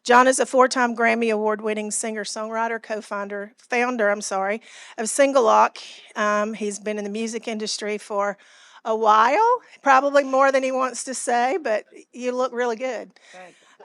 John is a four-time Grammy Award-winning singer-songwriter, founder, of Single Lock. He's been in the music industry for a while, probably more than he wants to say, but you look really good.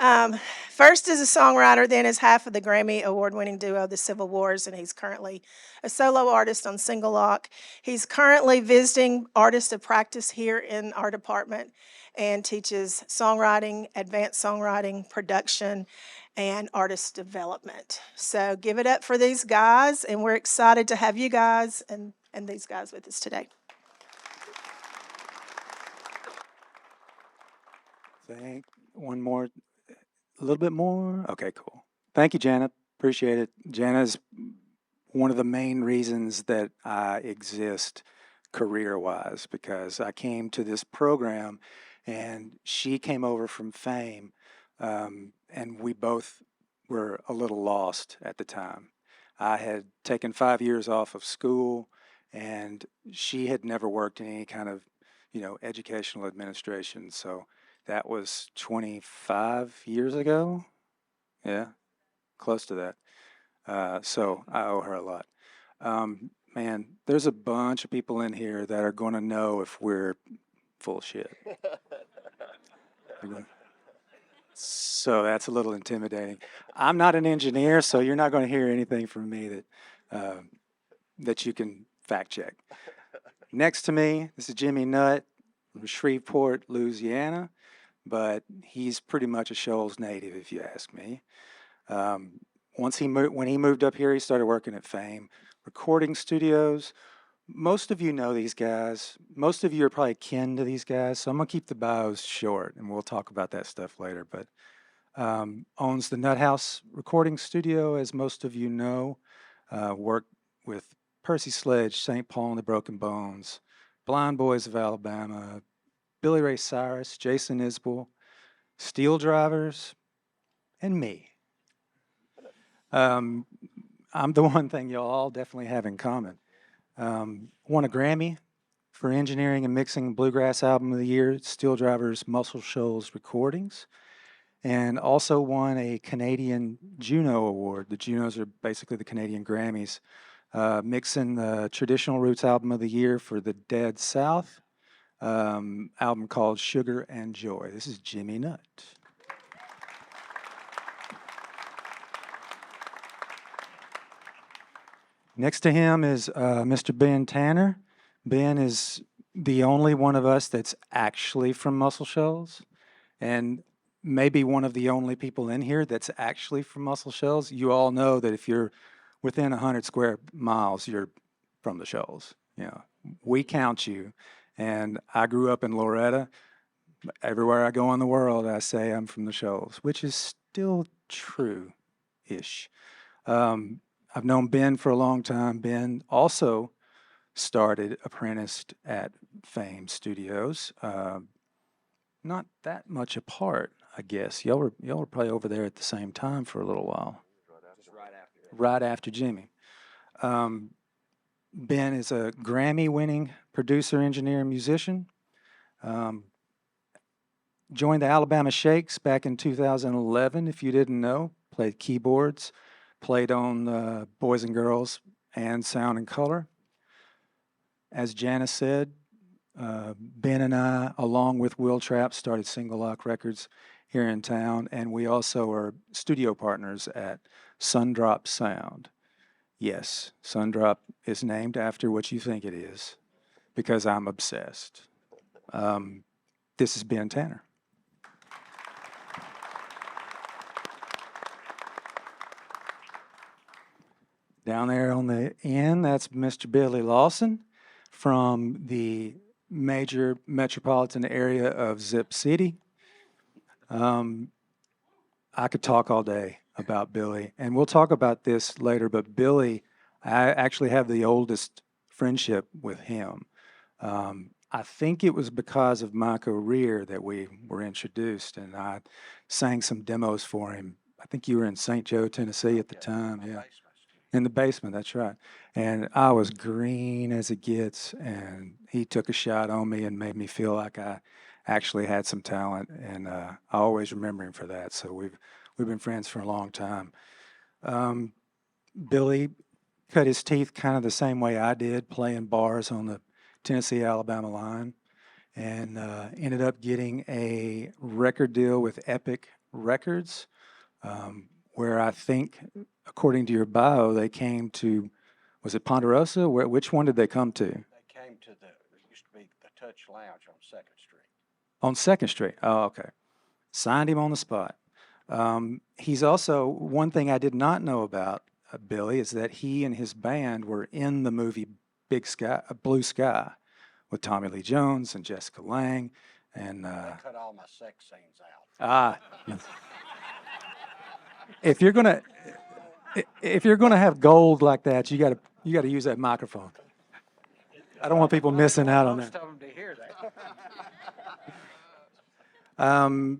Um, First as a songwriter, then as half of the Grammy Award-winning duo, The Civil Wars, and he's currently a solo artist on Single Lock. He's currently visiting artist of practice here in our department and teaches songwriting, advanced songwriting, production, and artist development. So give it up for these guys, and we're excited to have you guys and these guys with us today. Thank one more, a little bit more. Okay, cool. Thank you, Jana. Appreciate it. Jana is one of the main reasons that I exist career-wise because I came to this program and she came over from Fame, and we both were a little lost at the time. I had taken 5 years off of school, and she had never worked in any kind of, educational administration. So that was 25 years ago. Yeah, close to that. So I owe her a lot. Man, there's a bunch of people in here that are going to know if we're full of shit. So that's a little intimidating. I'm not an engineer, so you're not going to hear anything from me that you can fact check. Next to me, this is Jimmy Nutt from Shreveport, Louisiana, but he's pretty much a Shoals native, if you ask me. When he moved up here, he started working at Fame recording studios. Most of you know these guys. Most of you are probably kin to these guys, so I'm gonna keep the bios short, and we'll talk about that stuff later. But owns the Nut House Recording Studio, as most of you know. Worked with Percy Sledge, St. Paul and the Broken Bones, Blind Boys of Alabama, Billy Ray Cyrus, Jason Isbell, Steel Drivers, and me. I'm the one thing y'all all definitely have in common. Won a Grammy for engineering and mixing Bluegrass Album of the Year, Steel Drivers Muscle Shoals Recordings, and also won a Canadian Juno Award. The Junos are basically the Canadian Grammys, mixing the Traditional Roots Album of the Year for the Dead South, album called Sugar and Joy. This is Jimmy Nutt. Next to him is Mr. Ben Tanner. Ben is the only one of us that's actually from Muscle Shoals, and maybe one of the only people in here that's actually from Muscle Shoals. You all know that if you're within 100 square miles, you're from the Shoals. We count you. And I grew up in Loretta. Everywhere I go in the world, I say I'm from the Shoals, which is still true-ish. I've known Ben for a long time. Ben also started apprenticed at Fame Studios. Not that much apart, I guess. Y'all were probably over there at the same time for a little while. Just right after. Right after Jimmy. Ben is a Grammy-winning producer, engineer, and musician. Joined the Alabama Shakes back in 2011, if you didn't know. Played keyboards, played on Boys and Girls and Sound and Color. As Janice said, Ben and I, along with Will Trapp, started Single Lock Records here in town, and we also are studio partners at Sundrop Sound. Yes, Sundrop is named after what you think it is, because I'm obsessed. This is Ben Tanner. Down there on the end, that's Mr. Billy Lawson from the major metropolitan area of Zip City. I could talk all day about Billy, and we'll talk about this later, but Billy, I actually have the oldest friendship with him. I think it was because of my career that we were introduced, and I sang some demos for him. I think you were in St. Joe, Tennessee at the time, yeah. In the basement, that's right. And I was green as it gets, and he took a shot on me and made me feel like I actually had some talent, and I always remember him for that. So we've been friends for a long time. Billy cut his teeth kind of the same way I did, playing bars on the Tennessee-Alabama line, and ended up getting a record deal with Epic Records, where I think, according to your bio, they came to, was it Ponderosa? Which one did they come to? They came to it used to be the Touch Lounge on 2nd Street. On 2nd Street. Oh, okay. Signed him on the spot. He's also, one thing I did not know about Billy is that he and his band were in the movie Blue Sky with Tommy Lee Jones and Jessica Lange. And They cut all my sex scenes out. ah, if you're gonna have gold like that, you gotta use that microphone. I don't want people missing out on that. Most of them to hear that.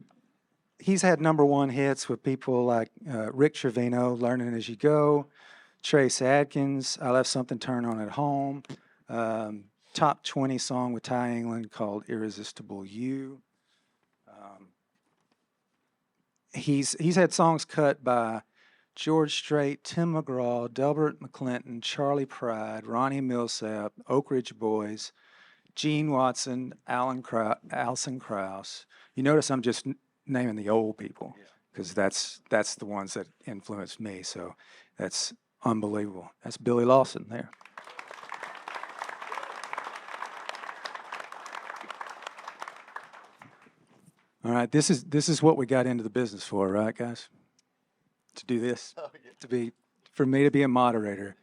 He's had #1 hits with people like Rick Trevino, Learning As You Go, Trace Adkins, I Left Something Turned On at Home, top 20 song with Ty England called Irresistible You. He's had songs cut by George Strait, Tim McGraw, Delbert McClinton, Charlie Pride, Ronnie Millsap, Oak Ridge Boys, Gene Watson, Alison Krauss. You notice I'm just naming the old people because that's the ones that influenced me. So that's unbelievable. That's Billy Lawson there. All right, this is what we got into the business for, right, guys? To do this, for me to be a moderator.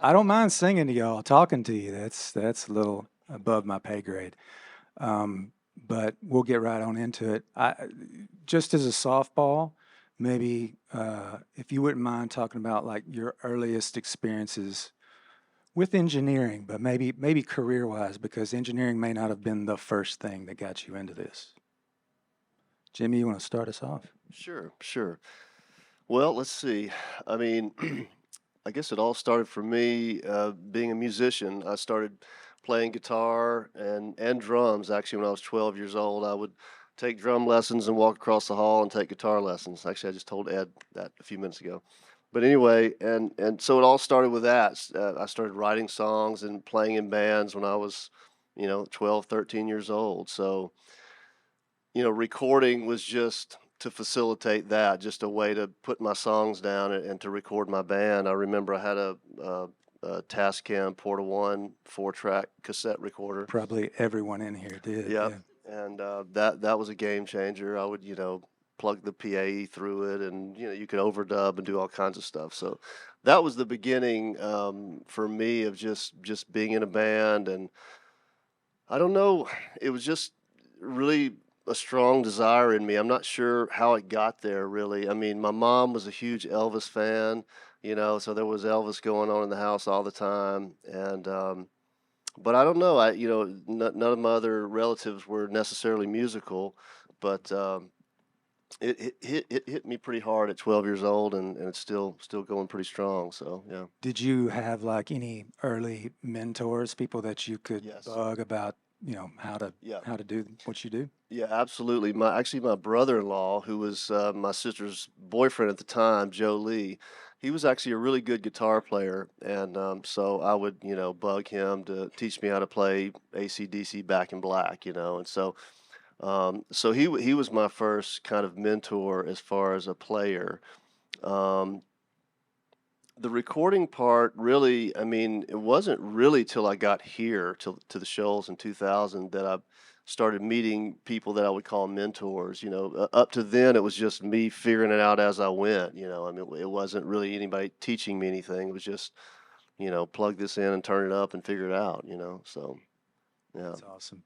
I don't mind singing to y'all, talking to you. That's a little above my pay grade. But we'll get right on into it. Just as a softball, maybe if you wouldn't mind talking about like your earliest experiences with engineering, but maybe career-wise, because engineering may not have been the first thing that got you into this. Jimmy, you want to start us off? Sure. Well, let's see. I mean, I guess it all started for me being a musician. I started playing guitar and drums actually when I was 12 years old. I would take drum lessons and walk across the hall and take guitar lessons. Actually, I just told Ed that a few minutes ago. But anyway, and so it all started with that. I started writing songs and playing in bands when I was, 12, 13 years old. So, recording was just to facilitate that, just a way to put my songs down and to record my band. I remember I had a Tascam Porta 1 4-track cassette recorder. Probably everyone in here did. Yep. Yeah. And that was a game changer. I would, plug the PAE through it, and you could overdub and do all kinds of stuff. So that was the beginning for me of just being in a band. And I don't know, it was just really a strong desire in me. I'm not sure how it got there, really. I mean, my mom was a huge Elvis fan, so there was Elvis going on in the house all the time. And but I don't know. None of my other relatives were necessarily musical, but it hit me pretty hard at 12 years old, and it's still going pretty strong. So yeah. Did you have like any early mentors, people that you could Yes. bug about, how to do what you do? Yeah, absolutely. My brother-in-law, who was my sister's boyfriend at the time, Joe Lee, he was actually a really good guitar player, and so I would, bug him to teach me how to play AC/DC Back in Black, and so he was my first kind of mentor as far as a player. Um, the recording part, really, I mean, it wasn't really till I got here to the Shoals in 2000 that I started meeting people that I would call mentors. Up to then it was just me figuring it out as I went. I mean, it wasn't really anybody teaching me anything. It was just, plug this in and turn it up and figure it out. So yeah. That's awesome.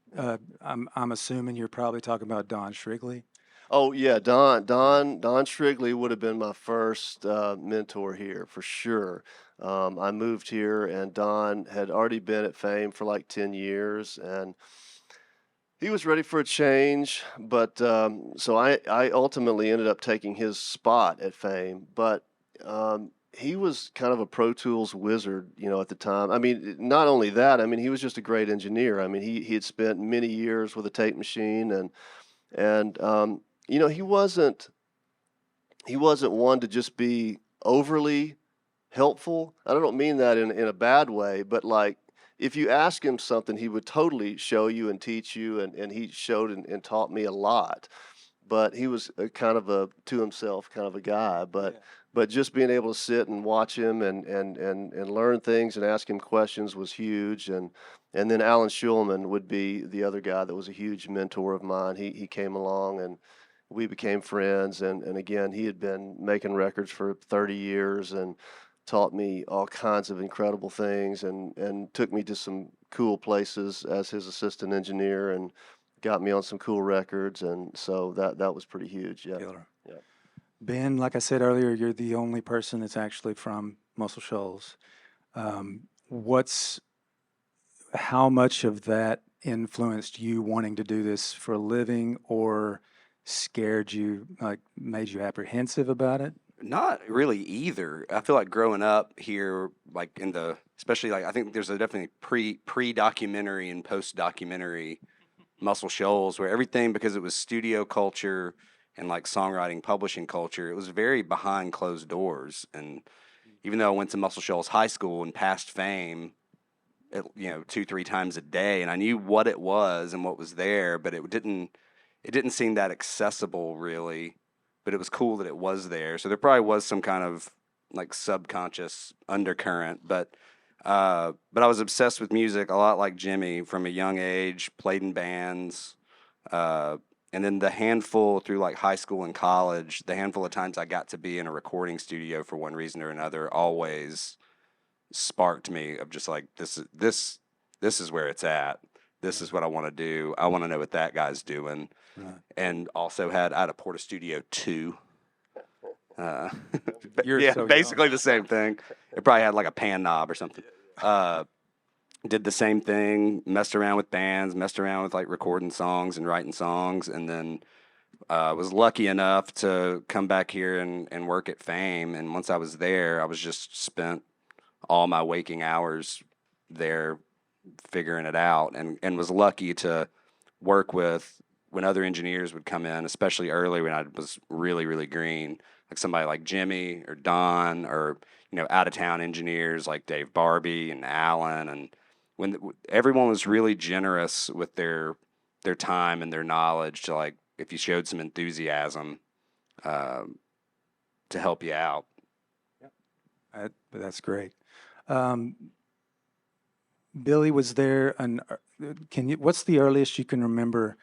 I'm assuming you're probably talking about Don Shrigley. Oh yeah, Don Shrigley would have been my first mentor here for sure. I moved here, and Don had already been at Fame for like 10 years, and he was ready for a change. But so I ultimately ended up taking his spot at Fame. But he was kind of a Pro Tools wizard, at the time. I mean, not only that, I mean, he was just a great engineer. I mean, he had spent many years with a tape machine, and he wasn't he wasn't one to just be overly helpful. I don't mean that in a bad way, but like if you ask him something, he would totally show you and teach you, and he showed and taught me a lot. But he was a kind of a to himself kind of a guy. But just being able to sit and watch him and learn things and ask him questions was huge. And then Alan Schulman would be the other guy that was a huge mentor of mine. He came along and we became friends. And again, he had been making records for 30 years and taught me all kinds of incredible things and took me to some cool places as his assistant engineer and got me on some cool records. And so that was pretty huge. Yeah. Killer. Yeah. Ben, like I said earlier, you're the only person that's actually from Muscle Shoals. What's how much of that influenced you wanting to do this for a living, or scared you, like made you apprehensive about it? Not really either. I feel like growing up here, like in the, especially like I think there's a definitely pre-documentary and post-documentary Muscle Shoals where everything, because it was studio culture and like songwriting publishing culture, it was very behind closed doors. And even though I went to Muscle Shoals High School and passed fame, you know, 2-3 times a day, and I knew what it was and what was there, but it didn't seem that accessible really. But it was cool that it was there. So there probably was some kind of like subconscious undercurrent. But I was obsessed with music a lot like Jimmy from a young age. Played in bands, and then the handful through like high school and college, the handful of times I got to be in a recording studio for one reason or another, always sparked me of just like this is where it's at. This is what I want to do. I want to know what that guy's doing. Right. And also I had a Porta Studio 2. You're Yeah, so young. basically the same thing. It probably had like a pan knob or something. Did the same thing, messed around with bands, messed around with like recording songs and writing songs, and then was lucky enough to come back here and work at Fame. And once I was there, I was just spent all my waking hours there figuring it out, and was lucky to work with when other engineers would come in, especially early when I was really, really green, like somebody like Jimmy or Don, or, you know, out of town engineers like Dave Barbie and Alan. And when everyone was really generous with their time and their knowledge to, like, if you showed some enthusiasm, to help you out. That's great. Billy, was there what's the earliest you can remember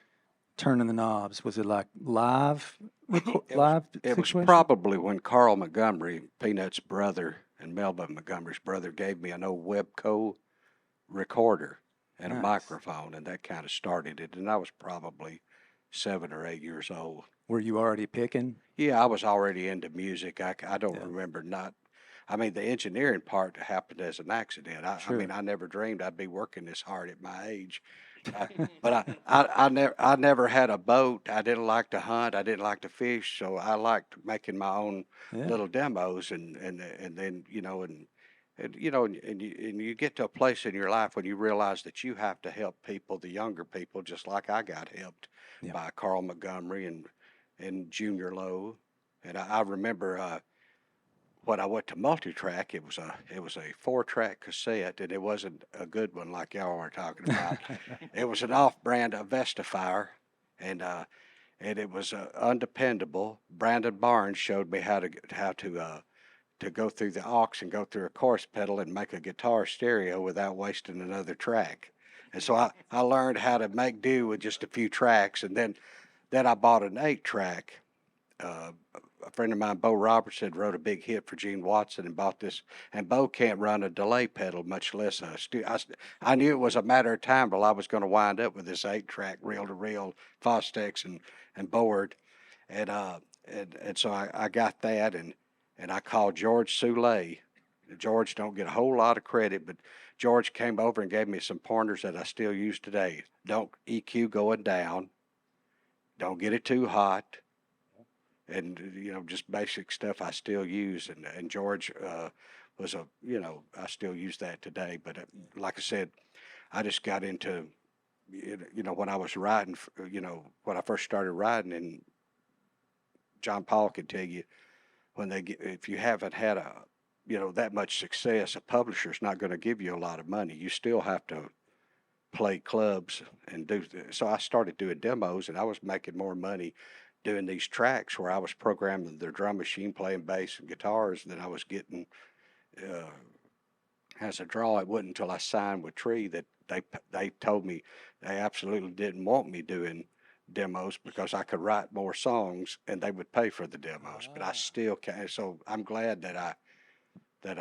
turning the knobs? Was it like live? Live It was situation? probably when Carl Montgomery, Peanut's brother, and Melba Montgomery's brother gave me an old Webco recorder and a Nice. microphone, and that kind of started it. And I was probably 7 or 8 years old. Were you already picking? Yeah, I was already into music. I don't Yeah. remember not. I mean, the engineering part happened as an accident. I Sure. mean, I never dreamed I'd be working this hard at my age. But I never had a boat. I didn't like to hunt. I didn't like to fish. So I liked making my own Yeah. little demos, and then and you get to a place in your life when you realize that you have to help people, the younger people, just like I got helped Yeah. by Carl Montgomery and Junior Lowe. And I remember when I went to multi-track, it was a 4-track cassette, and it wasn't a good one like y'all were talking about. It was an off-brand Vestifier, and it was undependable. Brandon Barnes showed me how to go through the aux and go through a chorus pedal and make a guitar stereo without wasting another track. And so I learned how to make do with just a few tracks, and then I bought an 8-track. A friend of mine, Bo Robertson, wrote a big hit for Gene Watson and bought this. And Bo can't run a delay pedal, much less I knew it was a matter of time till I was going to wind up with this 8-track reel-to-reel Fostex and board. And so I got that, and I called George Soule. George don't get a whole lot of credit, but George came over and gave me some pointers that I still use today. Don't EQ going down. Don't get it too hot. And, just basic stuff I still use. And George was I still use that today. But like I said, I just got into, when I was riding, when I first started riding, and John Paul could tell you, when they get, if you haven't had that much success, a publisher's not going to give you a lot of money. You still have to play clubs and do. So I started doing demos, and I was making more money doing these tracks where I was programming their drum machine, playing bass and guitars than I was getting uh, as a draw. It wasn't until I signed with Tree that they told me they absolutely didn't want me doing demos because I could write more songs and they would pay for the demos. But I still can't. So I'm glad that I that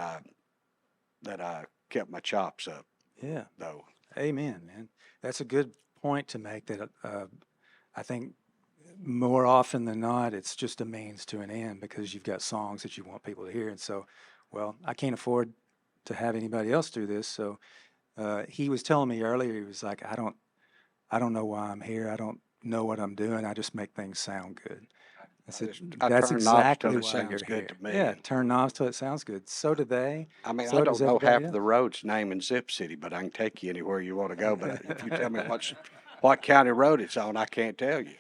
I kept my chops up Yeah. though. Amen, man. That's a good point to make. That I think more often than not, it's just a means to an end because you've got songs that you want people to hear, and so, well, I can't afford to have anybody else do this. So he was telling me earlier, he was like, I don't know why I'm here. I don't know what I'm doing. I just make things sound good. I said, I that's turn knobs till exactly it why sounds you're good here. to me. Yeah, turn knobs till it sounds good. So do they. I mean, I So don't does know half everybody of the else. roads name in Zip City, but I can take you anywhere you want to go. But if you tell me what county road it's on, I can't tell you.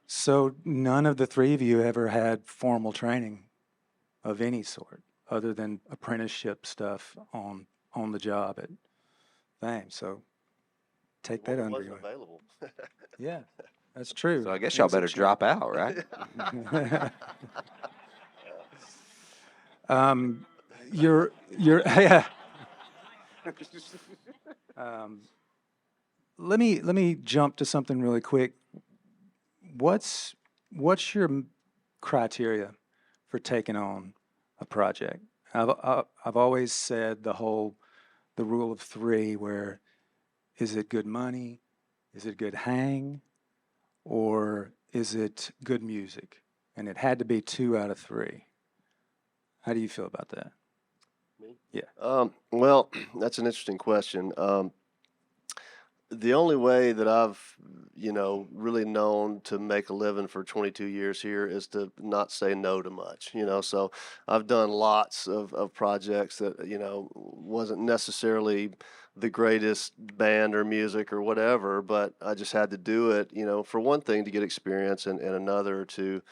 So none of the three of you ever had formal training of any sort other than apprenticeship stuff on the job at Fame. So take that It under wasn't your. available. Yeah, that's true. So I guess y'all Things have better drop out, right? changed. You're yeah. Um, let me jump to something really quick. What's your criteria for taking on a project? I've always said the rule of three, where is it good money, is it good hang, or is it good music? And it had to be 2 out of 3. How do you feel about that? Me? Yeah. Well, that's an interesting question. The only way that I've, really known to make a living for 22 years here is to not say no to much, So I've done lots of projects that, wasn't necessarily the greatest band or music or whatever, but I just had to do it, for one thing to get experience and another to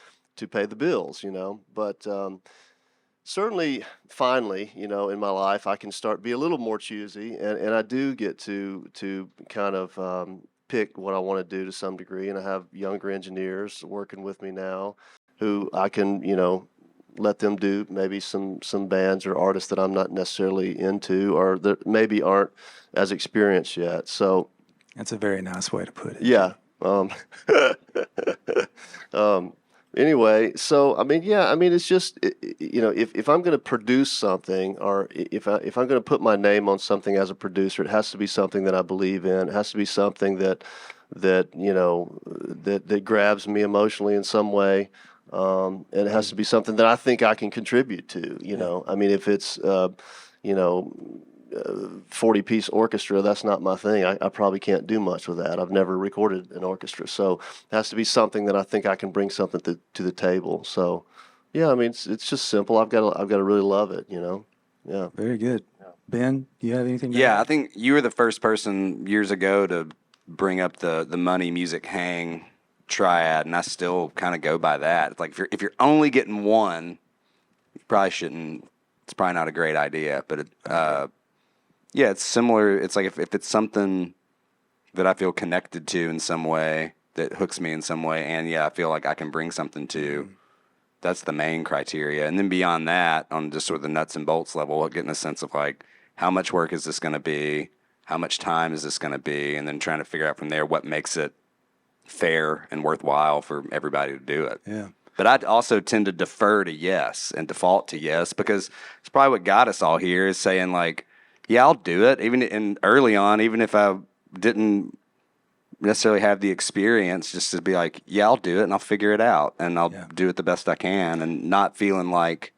pay the bills, But certainly, finally, in my life, I can start be a little more choosy, and I do get to kind of pick what I want to do to some degree. And I have younger engineers working with me now, who I can, let them do maybe some bands or artists that I'm not necessarily into, or that maybe aren't as experienced yet. So That's a very nice way to put it. yeah. Um, anyway, so I mean, yeah, I mean, it's just if I'm going to produce something, or if I'm going to put my name on something as a producer, it has to be something that I believe in. It has to be something that grabs me emotionally in some way. And it has to be something that I think I can contribute to. I mean, if it's 40-piece orchestra, that's not my thing. I probably can't do much with that. I've never recorded an orchestra, so it has to be something that I think I can bring something to the table. So, yeah, I mean, it's just simple. I've got to really love it, Yeah. Very good. Ben, do you have anything to Yeah, I add? think you were the first person years ago to bring up the money, music, hang triad, and I still kind of go by that. It's like if you're only getting one, you probably shouldn't. It's probably not a great idea. But yeah, it's similar. It's like if it's something that I feel connected to in some way, that hooks me in some way, and yeah, I feel like I can bring something to. That's the main criteria. And then beyond that, on just sort of the nuts and bolts level, getting a sense of like, how much work is this going to be? How much time is this going to be? And then trying to figure out from there what makes it fair and worthwhile for everybody to do it. Yeah. But I also tend to defer to yes and default to yes, because it's probably what got us all here is saying like, yeah, I'll do it. Even in early on, even if I didn't necessarily have the experience, just to be like, yeah, I'll do it and I'll figure it out and I'll Yeah. do it the best I can, and not feeling like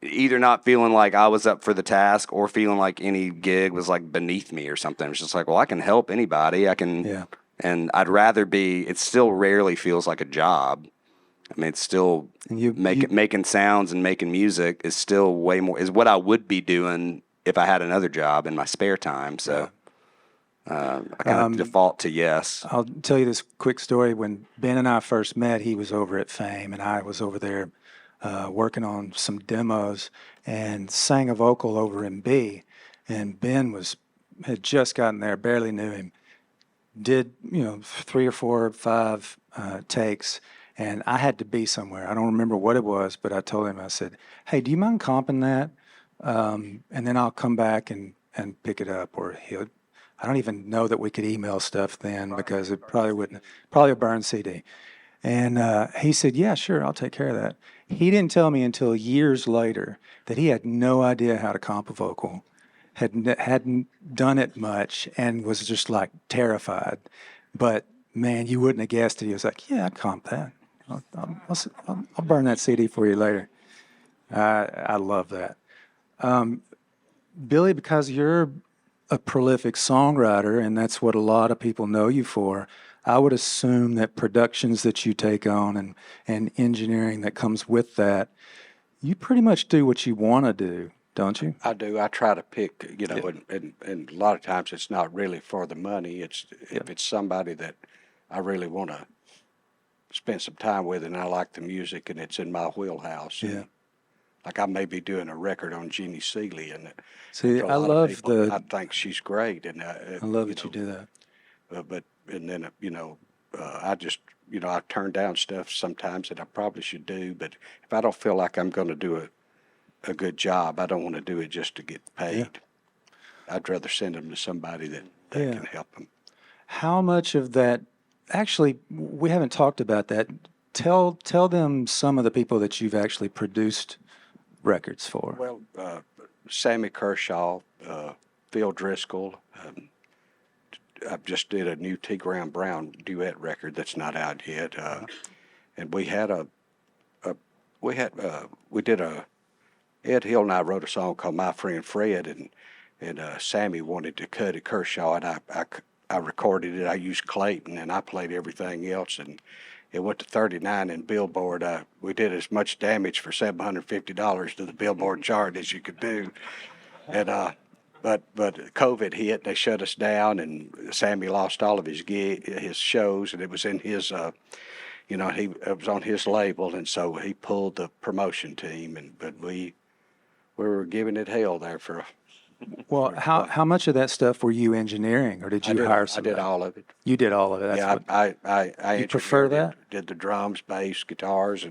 either not feeling like I was up for the task or feeling like any gig was like beneath me or something. It's just like, well, I can help anybody. I can, Yeah. and I'd rather be. It still rarely feels like a job. I mean, it's still And you making sounds and making music is still way more is what I would be doing if I had another job in my spare time. So I kind of default to yes. I'll tell you this quick story. When Ben and I first met, he was over at Fame, and I was over there working on some demos and sang a vocal over in B. And Ben had just gotten there, barely knew him. Did 3 or 4 or 5 takes, and I had to be somewhere. I don't remember what it was, but I told him, I said, "Hey, do you mind comping that? And then I'll come back and pick it up." Or I don't even know that we could email stuff then because it probably wouldn't, probably a burn CD. And he said, "Yeah, sure, I'll take care of that." He didn't tell me until years later that he had no idea how to comp a vocal, hadn't done it much, and was just like terrified. But man, you wouldn't have guessed it. He was like, "Yeah, I comp that. I'll burn that CD for you later." I love that. Billy, because you're a prolific songwriter, and that's what a lot of people know you for, I would assume that productions that you take on and engineering that comes with that, you pretty much do what you want to do, don't you? I do. I try to pick, and a lot of times it's not really for the money. It's if it's somebody that I really want to spend some time with, and I like the music, and it's in my wheelhouse. Yeah. Like I may be doing a record on Jeannie Seeley, and See, for a I lot of love people, I think she's great, and I love that you do that. But and then I just I turn down stuff sometimes that I probably should do, but if I don't feel like I'm going to do a good job, I don't want to do it just to get paid. I'd rather send them to somebody that Yeah. can help them. How much of that, actually, we haven't talked about that. Tell them some of the people that you've actually produced records for. Well, Sammy Kershaw, Phil Driscoll. I just did a new T. Graham Brown duet record that's not out yet, and we did a Ed Hill and I wrote a song called My Friend Fred, and Sammy wanted to cut it Kershaw, and I recorded it. I used Clayton, and I played everything else, and it went to 39 in Billboard. We did as much damage for $750 to the Billboard chart as you could do, and but COVID hit. They shut us down, and Sammy lost all of his shows, and it was in his it was on his label, and so he pulled the promotion team, but we were giving it hell there for. Well, how much of that stuff were you engineering, or did you hire I somebody? did all of it. You did all of it. That's Yeah, what, I You prefer engineered it, that? did the drums, bass, guitars,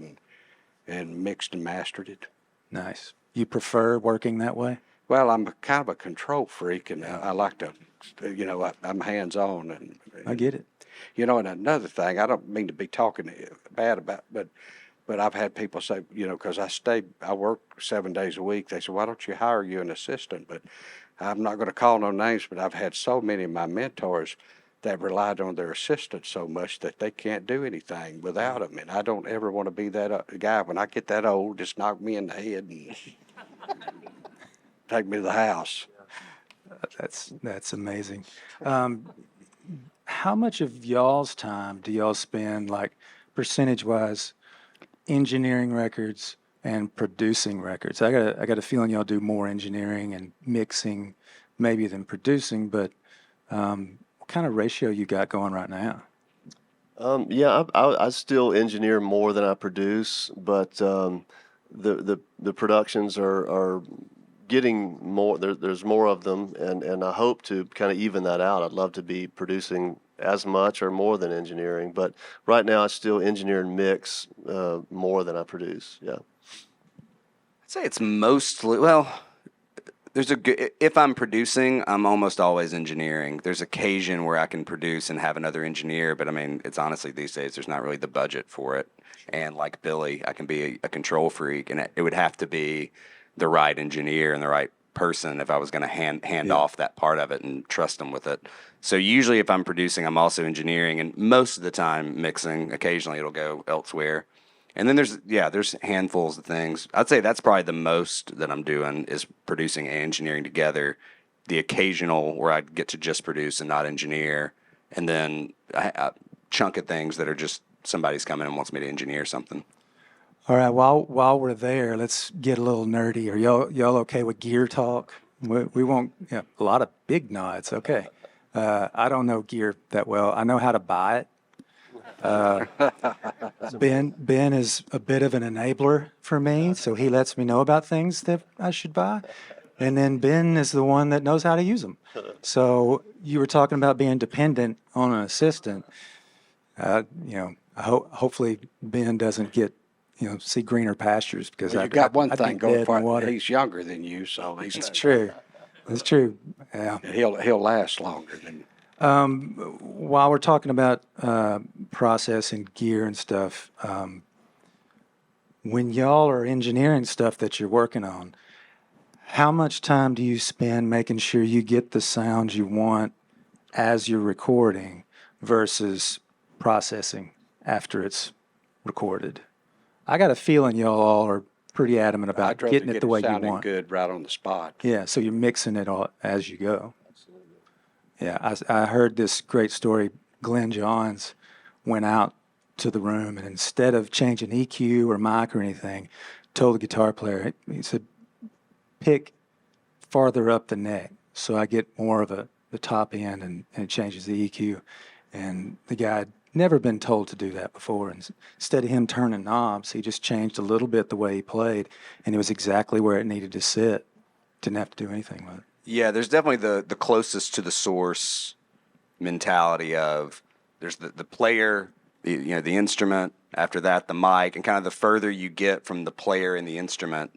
and mixed and mastered it. nice. You prefer working that way? Well, I'm kind of a control freak, and I like to, I'm hands-on, I get it. and another thing, I don't mean to be talking bad about, but I've had people say, because I work 7 days a week. They say, "Why don't you hire you an assistant?" But I'm not going to call no names, but I've had so many of my mentors that relied on their assistant so much that they can't do anything without them. And I don't ever want to be that guy. When I get that old, just knock me in the head and take me to the house. That's amazing. How much of y'all's time do y'all spend, like percentage-wise, engineering records and producing records? I got a feeling y'all do more engineering and mixing maybe than producing, but what kind of ratio you got going right now? Yeah, I still engineer more than I produce, but the productions are getting more. There's more of them, and I hope to kind of even that out. I'd love to be producing as much or more than engineering, but right now I still engineer and mix more than I produce. Yeah. I'd say it's mostly, there's if I'm producing, I'm almost always engineering. There's occasion where I can produce and have another engineer, but I mean, it's honestly these days, there's not really the budget for it. And like Billy, I can be a control freak, and it would have to be the right engineer and the right person if I was going to hand off that part of it and trust them with it. So usually if I'm producing, I'm also engineering, and most of the time mixing. Occasionally it'll go elsewhere. And then there's handfuls of things. I'd say that's probably the most that I'm doing is producing and engineering together. The occasional where I'd get to just produce and not engineer, and then a chunk of things that are just somebody's coming and wants me to engineer something. All right, while we're there, let's get a little nerdy. Are y'all okay with gear talk? We won't. Yeah, a lot of big nods. Okay. I don't know gear that well. I know how to buy it. Ben is a bit of an enabler for me, so he lets me know about things that I should buy. And then Ben is the one that knows how to use them. So you were talking about being dependent on an assistant. Hopefully Ben doesn't get, see greener pastures because Well, you got one I'd thing be going dead in for the him. water. He's younger than you, so he's It's true. It's true. Yeah. and he'll last longer than. While we're talking about process and gear and stuff, when y'all are engineering stuff that you're working on, how much time do you spend making sure you get the sounds you want as you're recording versus processing after it's recorded? I got a feeling y'all all are pretty adamant about I'd rather getting get it the way you sounding want. good right on the spot. Yeah, so you're mixing it all as you go. Yeah, I heard this great story. Glenn Johns went out to the room and instead of changing EQ or mic or anything, told the guitar player, he said, pick farther up the neck so I get more of the top end and it changes the EQ. And the guy had never been told to do that before. And instead of him turning knobs, he just changed a little bit the way he played and it was exactly where it needed to sit. Didn't have to do anything with it. Yeah, there's definitely the closest to the source mentality of there's the player, the instrument, after that the mic, and kind of the further you get from the player and the instrument,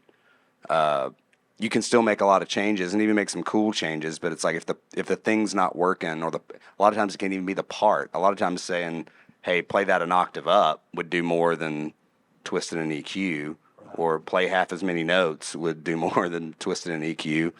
you can still make a lot of changes and even make some cool changes. But it's like if the thing's not working, or a lot of times it can't even be the part. A lot of times saying, "Hey, play that an octave up," would do more than twisting an EQ, or play half as many notes would do more than twisting an EQ.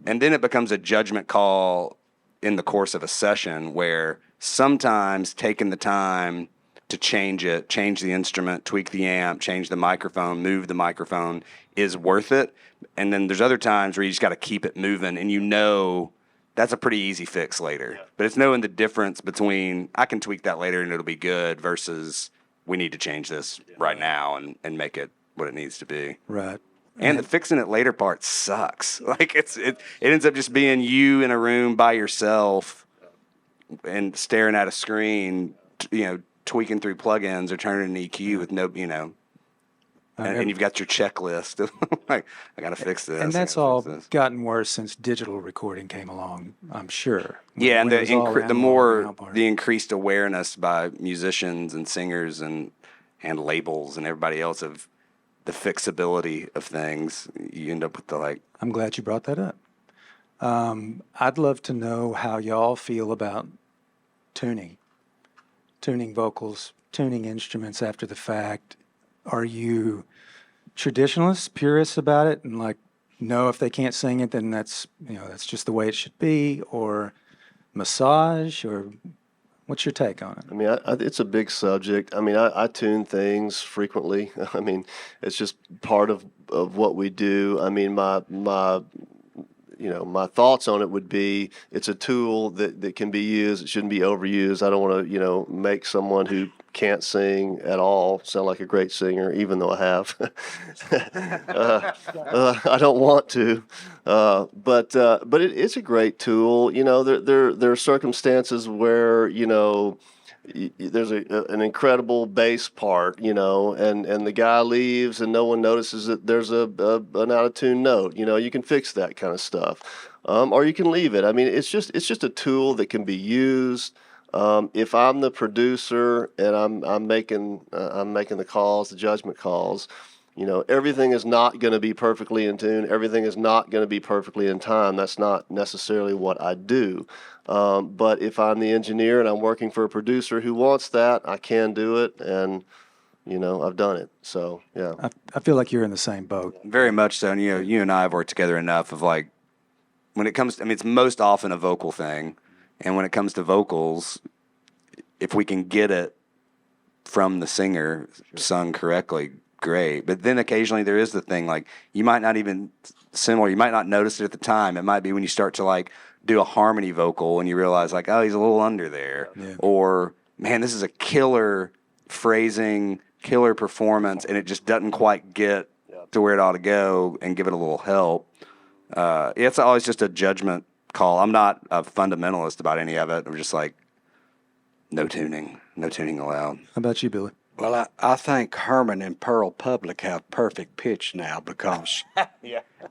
And then it becomes a judgment call in the course of a session where sometimes taking the time to change it, change the instrument, tweak the amp, change the microphone, move the microphone is worth it. And then there's other times where you just got to keep it moving and that's a pretty easy fix later. Yeah. But it's knowing the difference between I can tweak that later and it'll be good versus we need to change this right now and make it what it needs to be. Right. And the fixing it later part sucks. Like it ends up just being you in a room by yourself and staring at a screen, tweaking through plugins or turning an EQ with no, and you've got your checklist. Like, I got to fix this. And that's all gotten worse since digital recording came along, I'm sure. Yeah, and When it was all the analog more now part. the increased awareness by musicians and singers and labels and everybody else of the fixability of things, you end up with I'm glad you brought that up. I'd love to know how y'all feel about tuning vocals, tuning instruments after the fact. Are you traditionalists, purists about it, and no, if they can't sing it, then that's just the way it should be, or massage, or what's your take on it? I mean, it's a big subject. I mean, I tune things frequently. I mean, it's just part of what we do. I mean, my thoughts on it would be it's a tool that can be used. It shouldn't be overused. I don't want to, make someone who can't sing at all sound like a great singer, even though I have. I don't want to, but it's a great tool. There are circumstances where there's an incredible bass part, and the guy leaves and no one notices that there's an out of tune note. You can fix that kind of stuff, or you can leave it. I mean, it's just a tool that can be used. If I'm the producer and I'm making the calls, the judgment calls, everything is not going to be perfectly in tune. Everything is not going to be perfectly in time. That's not necessarily what I do. But if I'm the engineer and I'm working for a producer who wants that, I can do it, and I've done it. So yeah, I feel like you're in the same boat. very much so. And you and I have worked together enough of when it comes to, it's most often a vocal thing. And when it comes to vocals, if we can get it from the singer sung correctly, great. But then occasionally there is the thing, you might not even, you might not notice it at the time. It might be when you start to do a harmony vocal and you realize oh, he's a little under there. Yeah. Or, man, this is a killer phrasing, killer performance, and it just doesn't quite get to where it ought to go, and give it a little help. It's always just a judgment call. I'm not a fundamentalist about any of it. I'm just like, no tuning allowed. How about you, Billy? Well, I think Herman and Pearl Public have perfect pitch now because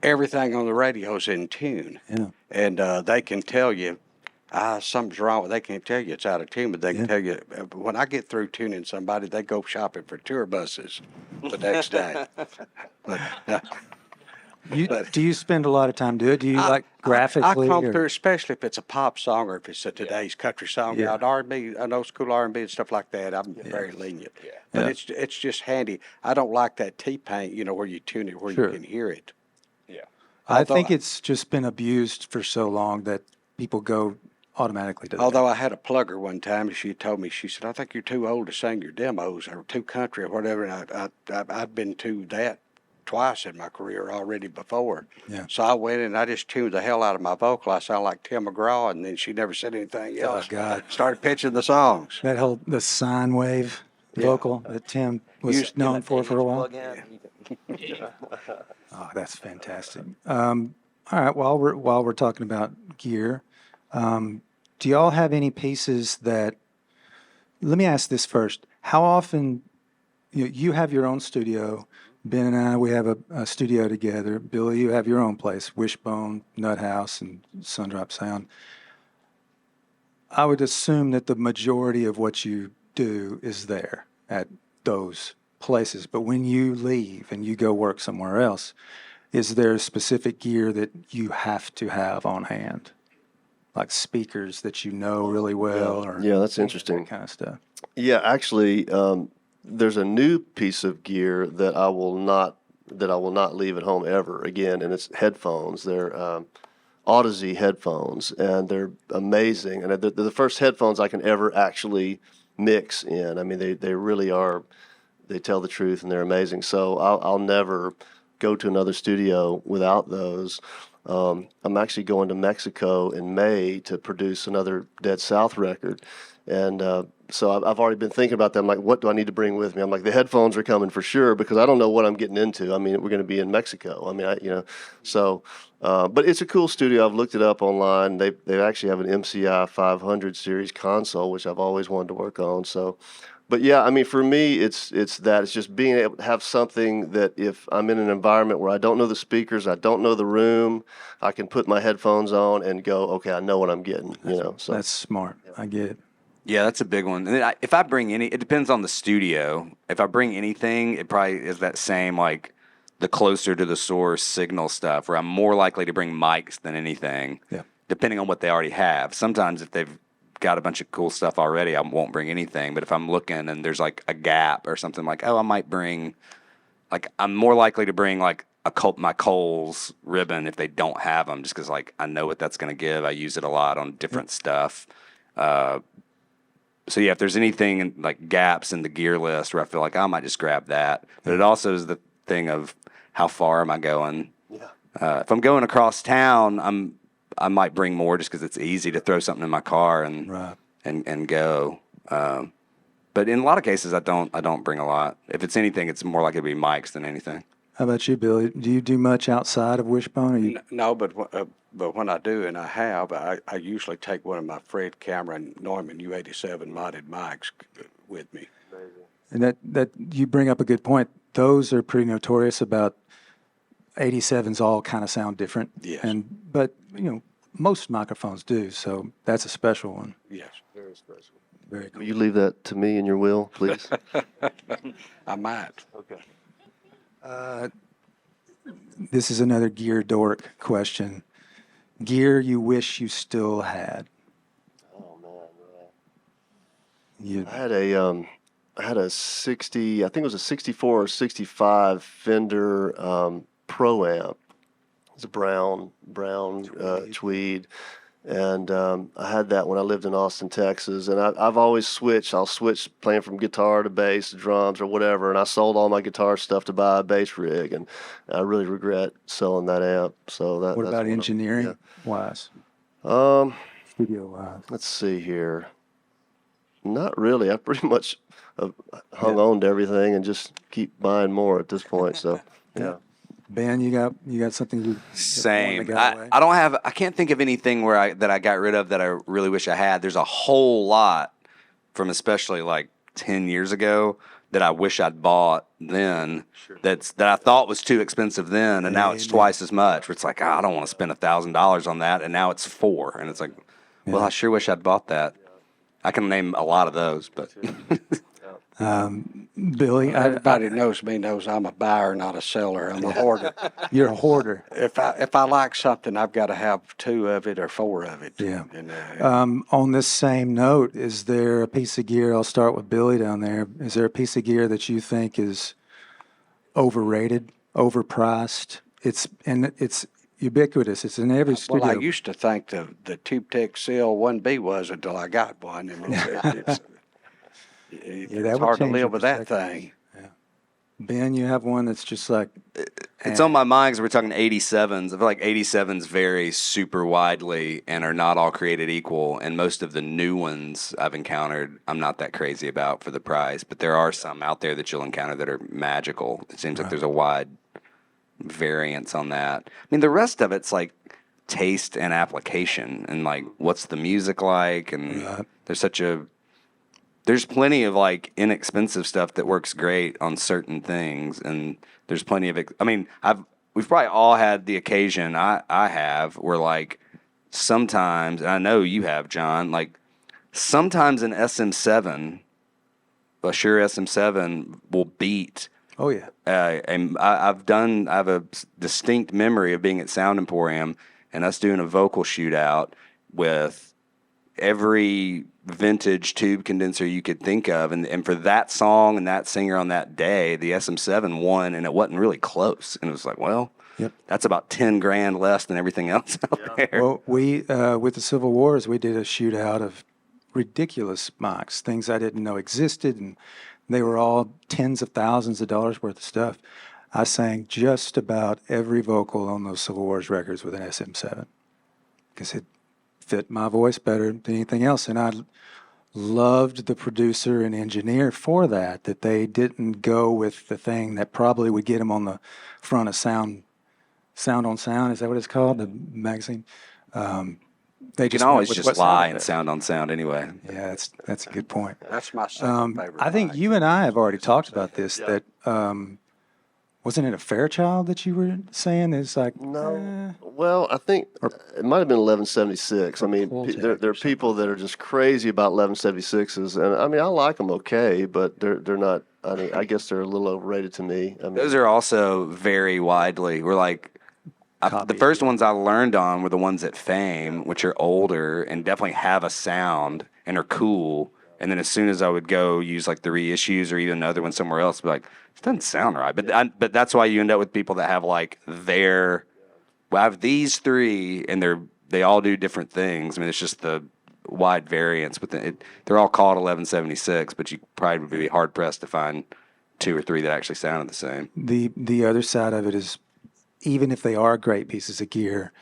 everything on the radio is in tune. Yeah. And they can tell you, something's wrong. They can't tell you it's out of tune, but they can tell you. When I get through tuning somebody, they go shopping for tour buses the next day. But, Do you spend a lot of time doing it? Do you like I graphically? come or- through, especially if it's a pop song or if it's a today's country song. Yeah. Now, R&B, an old school R&B and stuff like that, I'm very lenient. But Yeah. it's just handy. I don't like that T-paint, where you tune it where Sure. you can hear it. I although think I- it's just been abused for so long that people go automatically to that. Although I had a plugger one time, and she told me, she said, "I think you're too old to sing your demos or too country or whatever." And I'd been to that twice in my career already before. Yeah. So I went and I just tuned the hell out of my vocal. I sound like Tim McGraw, and then she never said anything else. Oh, God. Started pitching the songs. The sine wave vocal that Tim was Used- known for a while. Plug in. Oh, that's fantastic. All right, while we're talking about gear, do y'all have any pieces that? Let me ask this first. How often you have your own studio? Ben and I, we have a studio together. Billy, you have your own place, Wishbone, Nut House, and Sundrop Sound. I would assume that the majority of what you do is there at those places. But when you leave and you go work somewhere else, is there specific gear that you have to have on hand? Like speakers that you know really well, or Yeah, that's interesting. that kind of stuff. Yeah, actually, there's a new piece of gear that I will not leave at home ever again, and it's headphones. They're Audeze headphones, and they're amazing. And they're the first headphones I can ever actually mix in. I mean, they really are. They tell the truth, and they're amazing. So I'll never go to another studio without those. I'm actually going to Mexico in May to produce another Dead South record. And so I've already been thinking about that. I'm like, what do I need to bring with me? I'm like, the headphones are coming for sure because I don't know what I'm getting into. I mean, we're going to be in Mexico. I mean, so, but it's a cool studio. I've looked it up online. They actually have an MCI 500 series console, which I've always wanted to work on. So, but yeah, I mean, for me, it's just being able to have something that if I'm in an environment where I don't know the speakers, I don't know the room, I can put my headphones on and go, okay, I know what I'm getting, so. That's smart. I get it. Yeah, that's a big one. And then if I bring it depends on the studio. If I bring anything, it probably is that same, like, the closer to the source signal stuff, where I'm more likely to bring mics than anything, Yeah. depending on what they already have. Sometimes if they've got a bunch of cool stuff already, I won't bring anything. But if I'm looking and there's, like, a gap or something, like, I might bring, like, I'm more likely to bring, like, my Coles ribbon if they don't have them, just because, like, I know what that's going to give. I use it a lot on different stuff. So yeah, if there's anything like gaps in the gear list where I feel like I might just grab that, but it also is the thing of how far am I going? Yeah. If I'm going across town, I might bring more just because it's easy to throw something in my car and Right. and go. But in a lot of cases, I don't bring a lot. If it's anything, it's more likely to be mics than anything. How about you, Billy? Do you do much outside of Wishbone? Or you, No, but when I do, and I have, I usually take one of my Fred Cameron Neumann U87 modded mics with me. and that you bring up a good point. Those are pretty notorious about 87s. All kind of sound different. Yes. But most microphones do. So that's a special one. Yes, Very special. Very cool. Will you leave that to me in your will, please? I might. Okay. This is another gear dork question. Gear you wish you still had. Oh, man. You, I had a 60, I think it was a 64 or 65 Fender Pro Amp. It's a brown tweed. And I had that when I lived in Austin, Texas. And I've always switched. I'll switch playing from guitar to bass, drums, or whatever. And I sold all my guitar stuff to buy a bass rig. And I really regret selling that amp. So what that's about one of- engineering wise? yeah. Studio wise. Let's see here. Not really. I pretty much hung on to everything and just keep buying more at this point. So, yeah. Ben, you got something you Same. that got away? I don't have. I can't think of anything that I got rid of that I really wish I had. There's a whole lot from especially like 10 years ago that I wish I'd bought then. That I thought was too expensive then, and now it's Amen. twice as much. Where it's like, I don't want to spend $1,000 on that, and now it's $4, and it's like, well, I sure wish I'd bought that. I can name a lot of those, but Billy, Everybody knows me knows I'm a buyer, not a seller. I'm a hoarder. you're a hoarder. If I like something, I've got to have 2 of it or 4 of it. Yeah. And, On this same note, is there a piece of gear? I'll start with Billy down there. Is there a piece of gear that you think is overrated, overpriced? It's ubiquitous. It's in every studio. well, I used to think the Tube Tech Seal 1B was until I got one, and it's that would hard to change your live with that perspective. thing. Ben, you have one that's just like it's on my mind because we're talking 87s. I feel like 87s vary super widely and are not all created equal. And most of the new ones I've encountered, I'm not that crazy about for the price. But there are some out there that you'll encounter that are magical. It seems like there's a wide variance on that. I mean, the rest of it's like taste and application and like what's the music like. And there's plenty of like inexpensive stuff that works great on certain things, and there's plenty of. I mean, we've probably all had the occasion. I have where like sometimes, and I know you have, John. Like sometimes an SM7, a Shure SM7 will beat. oh yeah. And I have a distinct memory of being at Sound Emporium and us doing a vocal shootout with every vintage tube condenser you could think of, and for that song and that singer on that day, the SM7 won, and it wasn't really close. And it was like, well, that's about 10 grand less than everything else out there. Well, we with the Civil Wars, we did a shootout of ridiculous mics, things I didn't know existed, and they were all tens of thousands of dollars worth of stuff. I sang just about every vocal on those Civil Wars records with an SM7 because it fit my voice better than anything else, and I loved the producer and engineer for that they didn't go with the thing that probably would get them on the front of Sound on Sound. Is that what it's called, the magazine? They You can just always went with just what lie sounded and better. sound on sound anyway. Yeah, that's a good point. That's my second favorite. I think mic. you and I have already talked about this. That wasn't it a Fairchild that you were saying is like No. Well, I think it might have been 1176. I mean, Pultec there or are people that are just crazy about 1176s, and I mean, I like them okay, but they're not. I mean, I guess they're a little overrated to me. I mean, Those are also very widely. We're like, the first ones I learned on were the ones at Fame, which are older and definitely have a sound and are cool. And then as soon as I would go use like the reissues or even another one somewhere else, I'd be like, it doesn't sound right. But that's why you end up with people that have like well, I have these 3 and they all do different things. I mean, it's just the wide variance. But they're all called 1176, but you probably would be hard pressed to find 2 or 3 that actually sounded the same. the other side of it is, even if they are great pieces of gear,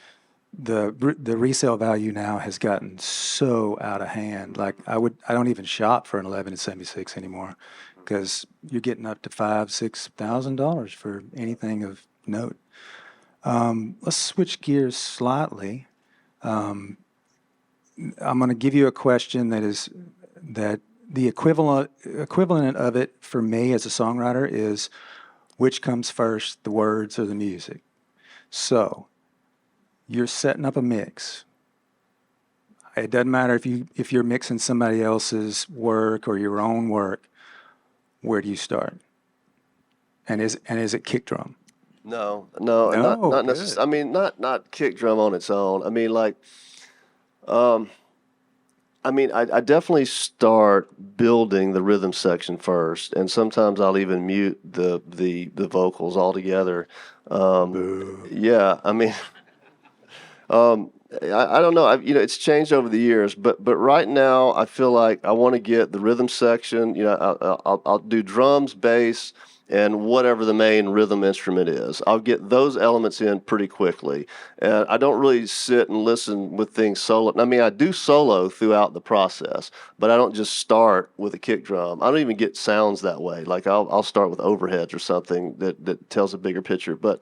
the resale value now has gotten so out of hand. Like I don't even shop for an 1176 anymore because you're getting up to $5,000-$6,000 for anything of note. Let's switch gears slightly. I'm going to give you a question that the equivalent of it for me as a songwriter is, which comes first, the words or the music? So you're setting up a mix. It doesn't matter if you're mixing somebody else's work or your own work. Where do you start? And is it kick drum? no, No, not good. necessarily. I mean, not kick drum on its own. I mean, like, I mean, I definitely start building the rhythm section first, and sometimes I'll even mute the vocals altogether. Yeah, I mean, I don't know. It's changed over the years, but right now I feel like I want to get the rhythm section. I'll do drums, bass, and whatever the main rhythm instrument is. I'll get those elements in pretty quickly. And I don't really sit and listen with things solo. I mean, I do solo throughout the process, but I don't just start with a kick drum. I don't even get sounds that way. Like I'll start with overheads or something that tells a bigger picture. But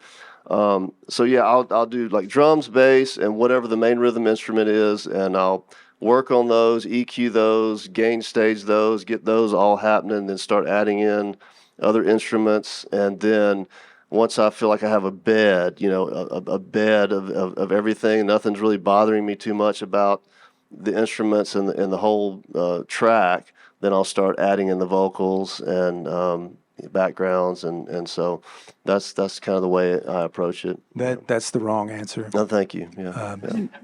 so yeah, I'll do like drums, bass, and whatever the main rhythm instrument is, and I'll work on those, EQ those, gain stage those, get those all happening, then start adding in other instruments, and then once I feel like I have a bed, a bed of everything, nothing's really bothering me too much about the instruments and the whole track, then I'll start adding in the vocals and backgrounds, and so that's kind of the way I approach it. That's the wrong answer. No, thank you. Yeah.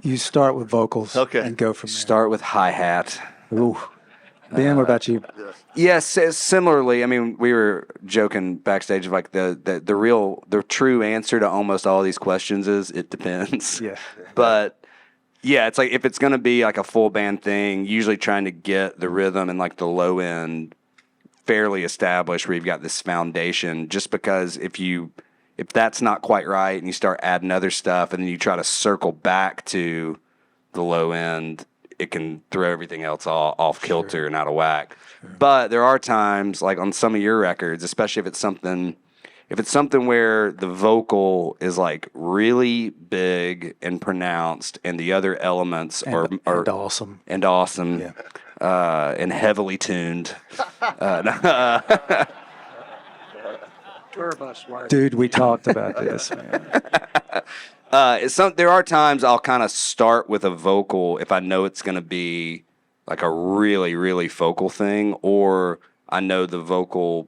You start with vocals Okay. and go from there. Start with hi-hat. Ooh. Ben, what about you? Yes, similarly. I mean, we were joking backstage of like the true answer to almost all these questions is it depends. Yeah. But yeah, it's like if it's going to be like a full band thing, usually trying to get the rhythm and like the low end fairly established where you've got this foundation, just because if that's not quite right and you start adding other stuff and then you try to circle back to the low end, it can throw everything else off kilter and out of whack. Sure. But there are times, like on some of your records, especially if it's something where the vocal is like really big and pronounced, and the other elements are awesome yeah. And heavily tuned. Tour bus work. Dude, we talked about this, man. There are times I'll kind of start with a vocal if I know it's going to be like a really, really focal thing, or I know the vocal,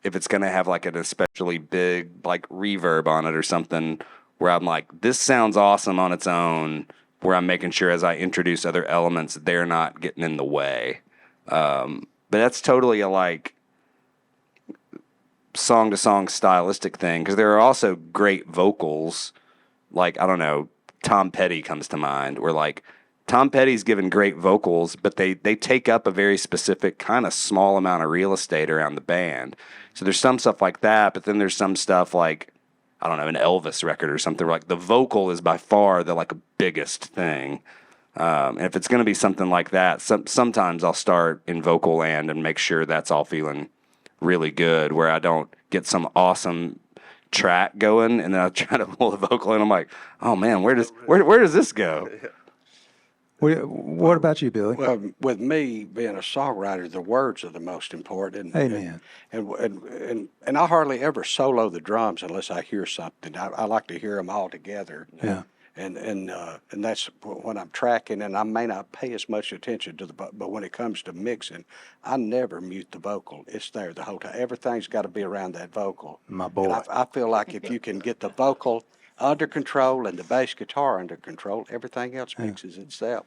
if it's going to have like an especially big like reverb on it or something, where I'm like, this sounds awesome on its own, where I'm making sure as I introduce other elements, they're not getting in the way. But that's totally a like song-to-song stylistic thing, because there are also great vocals. Like, I don't know, Tom Petty comes to mind, where like Tom Petty's given great vocals, but they take up a very specific kind of small amount of real estate around the band. So there's some stuff like that, but then there's some stuff like, I don't know, an Elvis record or something, where like the vocal is by far the like biggest thing. And if it's going to be something like that, sometimes I'll start in vocal land and make sure that's all feeling really good, where I don't get some awesome track going and then I try to pull the vocal and I'm like, oh man, where does this go? What about you, Billy? Well, with me being a songwriter, the words are the most important. Amen. And I hardly ever solo the drums unless I hear something. I like to hear them all together. Yeah. And that's when I'm tracking, and I may not pay as much attention to but when it comes to mixing, I never mute the vocal. It's there the whole time. Everything's got to be around that vocal. My boy. And I feel like if you can get the vocal under control and the bass guitar under control, everything else mixes itself.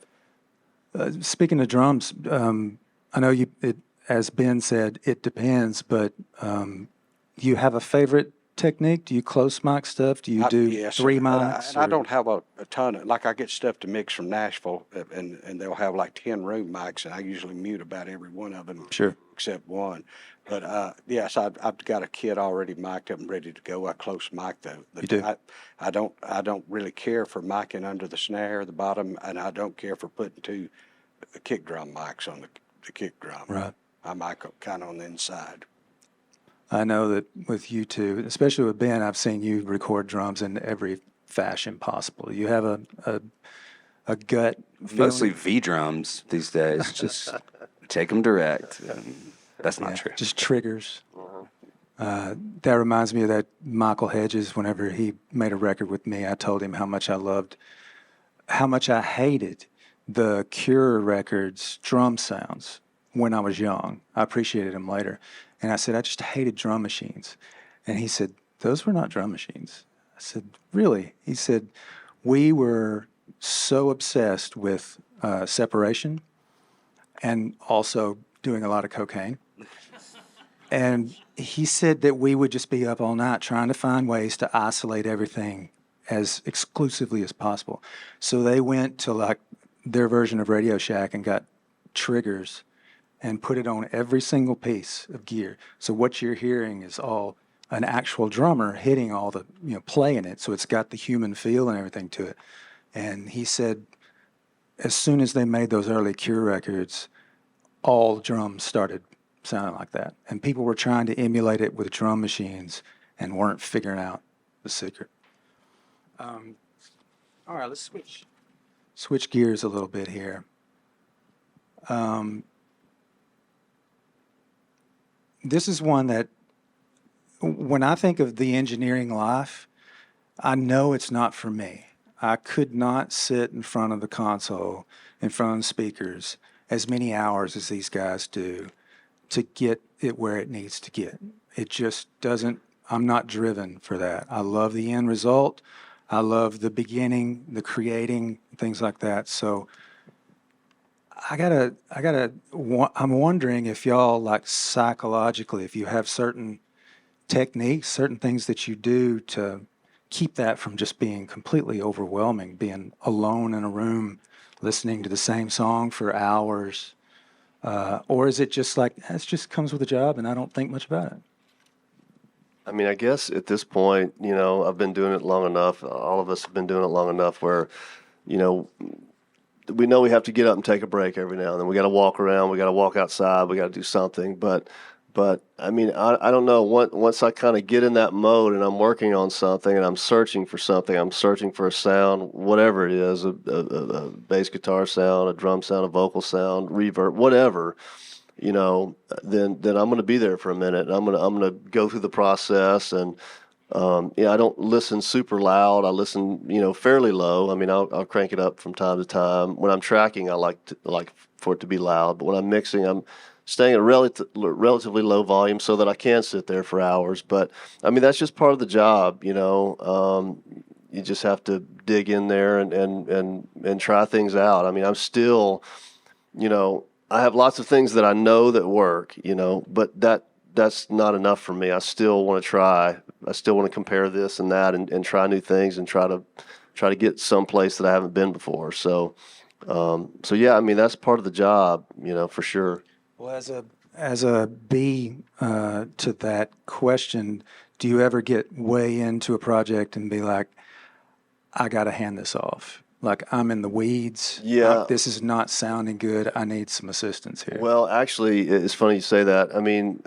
Speaking of drums, I know as Ben said, it depends, but you have a favorite technique? Do you close mic stuff? Do you do yes, 3 mics? And I don't have a ton of, like I get stuff to mix from Nashville, and they'll have like 10 room mics, and I usually mute about every one of them. Sure. Except one. But yes, I've got a kit already mic'd up and ready to go. I close mic though. You do? I don't really care for micing under the snare, the bottom, and I don't care for putting two kick drum mics on the kick drum. Right. I mic kind of on the inside. I know that with you two, especially with Ben, I've seen you record drums in every fashion possible. You have a gut feeling. Mostly V drums these days. Just take them direct. That's not true. Just triggers. That reminds me of that Michael Hedges. Whenever he made a record with me, I told him how much I hated the Cure records' drum sounds when I was young. I appreciated them later. And I said, I just hated drum machines. And he said, those were not drum machines. I said, really? He said, we were so obsessed with separation and also doing a lot of cocaine. And he said that we would just be up all night trying to find ways to isolate everything as exclusively as possible. So they went to like their version of Radio Shack and got triggers and put it on every single piece of gear. So what you're hearing is all an actual drummer hitting all the, playing it. So it's got the human feel and everything to it. And he said, as soon as they made those early Cure records, all drums started sounding like that. And people were trying to emulate it with drum machines and weren't figuring out the secret. All right, let's switch gears a little bit here. This is one that, when I think of the engineering life, I know it's not for me. I could not sit in front of the console, in front of the speakers, as many hours as these guys do to get it where it needs to get. It just doesn't, I'm not driven for that. I love the end result. I love the beginning, the creating, things like that. So I'm wondering if y'all, like, psychologically, if you have certain techniques, certain things that you do to keep that from just being completely overwhelming, being alone in a room, listening to the same song for hours, or is it just like, it just comes with the job and I don't think much about it? I mean, I guess at this point, I've been doing it long enough. All of us have been doing it long enough where, we know we have to get up and take a break every now and then. We got to walk around. We got to walk outside. We got to do something. But I mean, I don't know. Once I kind of get in that mode and I'm working on something and I'm searching for something, I'm searching for a sound, whatever it is, a bass guitar sound, a drum sound, a vocal sound, reverb, whatever. Then I'm going to be there for a minute, and I'm going to go through the process. And I don't listen super loud. I listen, fairly low. I mean, I'll crank it up from time to time. When I'm tracking, I like for it to be loud. But when I'm mixing, I'm staying at a relatively low volume so that I can sit there for hours. But I mean, that's just part of the job. You just have to dig in there and try things out. I mean, I'm still, I have lots of things that I know that work, but that's not enough for me. I still want to try. I still want to compare this and that and try new things and try to get someplace that I haven't been before. So yeah, I mean, that's part of the job, for sure. Well, as a B to that question, do you ever get way into a project and be like, I got to hand this off? Like, I'm in the weeds. Yeah. This is not sounding good. I need some assistance here. Well, actually, it's funny you say that. I mean,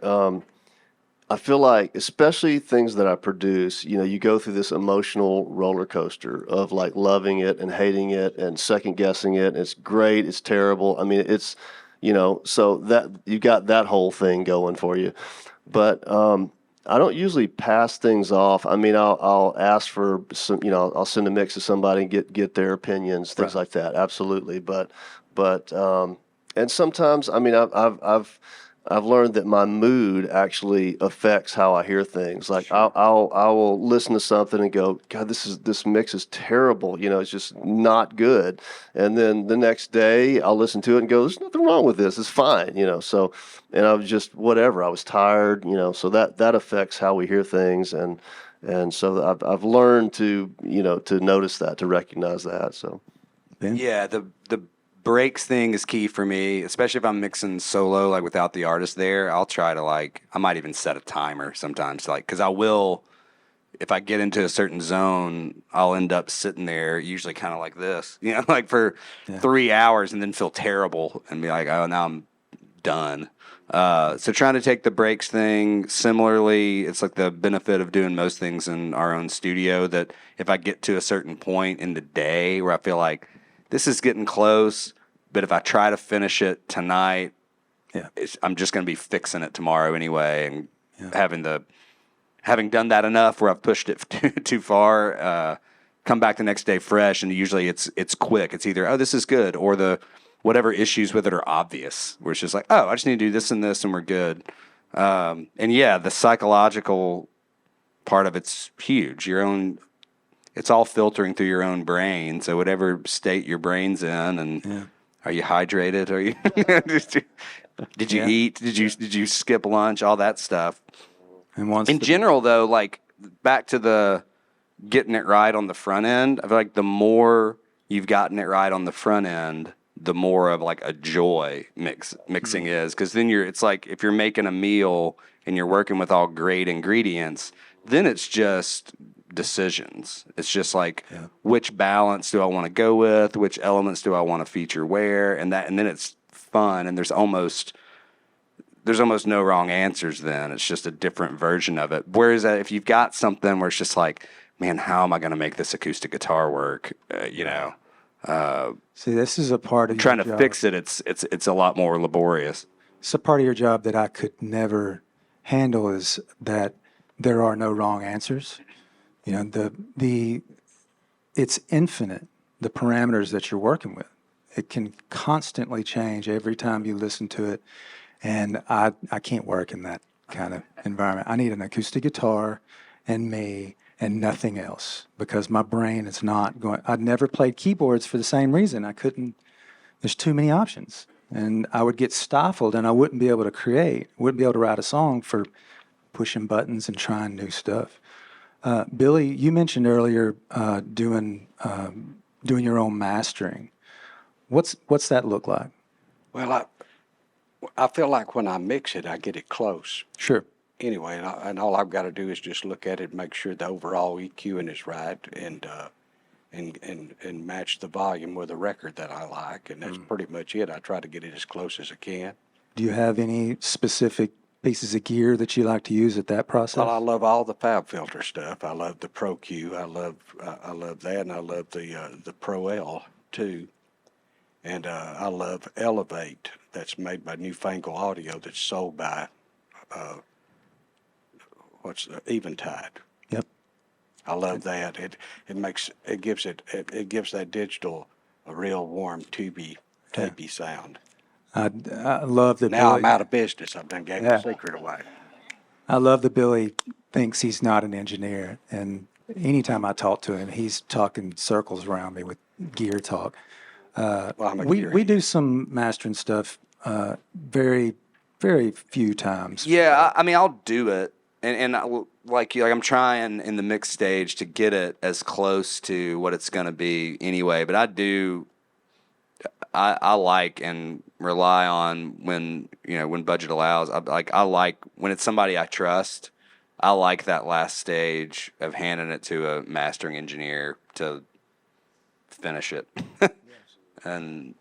I feel like, especially things that I produce, you go through this emotional roller coaster of like loving it and hating it and second guessing it. It's great. It's terrible. I mean, it's, so that you got that whole thing going for you. But I don't usually pass things off. I mean, I'll ask for some, I'll send a mix to somebody and get their opinions, things like that. Absolutely. But and sometimes, I mean, I've learned that my mood actually affects how I hear things. Like, I will listen to something and go, God, this mix is terrible. It's just not good. And then the next day I'll listen to it and go, there's nothing wrong with this. It's fine. So, and I was just whatever. I was tired. So that affects how we hear things. And so I've learned to notice that, to recognize that. So, Ben? Yeah, the breaks thing is key for me, especially if I'm mixing solo, like without the artist there. I'll try to I might even set a timer sometimes, because I will, if I get into a certain zone, I'll end up sitting there usually kind of like this, for 3 hours and then feel terrible and be like, oh, now I'm done. So trying to take the breaks thing, similarly, it's like the benefit of doing most things in our own studio, that if I get to a certain point in the day where I feel like this is getting close, but if I try to finish it tonight, I'm just going to be fixing it tomorrow anyway. And having done that enough where I've pushed it too far, come back the next day fresh, and usually it's quick. It's either, oh, this is good, or the whatever issues with it are obvious, where it's just like, oh, I just need to do this and this and we're good. And yeah, the psychological part of it's huge. It's all filtering through your own brain. So whatever state your brain's in, and are you hydrated? Are you did you eat? Did you skip lunch? All that stuff. And in general, though, like back to the getting it right on the front end, I feel like the more you've gotten it right on the front end, the more of like a joy mixing is, because then it's like if you're making a meal and you're working with all great ingredients, then it's just decisions. It's just like which balance do I want to go with, which elements do I want to feature where, and then it's fun, and there's almost no wrong answers then. It's just a different version of it. Whereas if you've got something where it's just like, man, how am I going to make this acoustic guitar work? See, this is a part of Trying your to job. fix it, it's a lot more laborious. It's a part of your job that I could never handle, is that there are no wrong answers. You know, it's infinite, the parameters that you're working with. It can constantly change every time you listen to it. And I can't work in that kind of environment. I need an acoustic guitar and me and nothing else, because my brain is not going. I'd never played keyboards for the same reason. I couldn't. There's too many options, and I would get stifled, and I wouldn't be able to create. Wouldn't be able to write a song for pushing buttons and trying new stuff. Billy, you mentioned earlier doing your own mastering. What's that look like? Well, I feel like when I mix it, I get it close. Sure. Anyway, and all I've got to do is just look at it, make sure the overall EQing is right, and match the volume with a record that I like, and that's pretty much it. I try to get it as close as I can. Do you have any specific pieces of gear that you like to use at that process? Well, I love all the Fab Filter stuff. I love the Pro Q. I love that, and I love the Pro L too. And I love Elevate. That's made by Newfangled Audio. That's sold by Eventide. Yep. I love that. It gives that digital a real warm tapey sound. I love that. Now Billy, I'm out of business. I've done gave the secret away. I love that Billy thinks he's not an engineer, and anytime I talk to him, he's talking circles around me with gear talk. Well, I'm a We gearhead. do some mastering stuff, very, very few times. Yeah, I mean, I'll do it, and I'm trying in the mix stage to get it as close to what it's going to be anyway. But I like and rely on when budget allows. I like when it's somebody I trust. I like that last stage of handing it to a mastering engineer to finish it and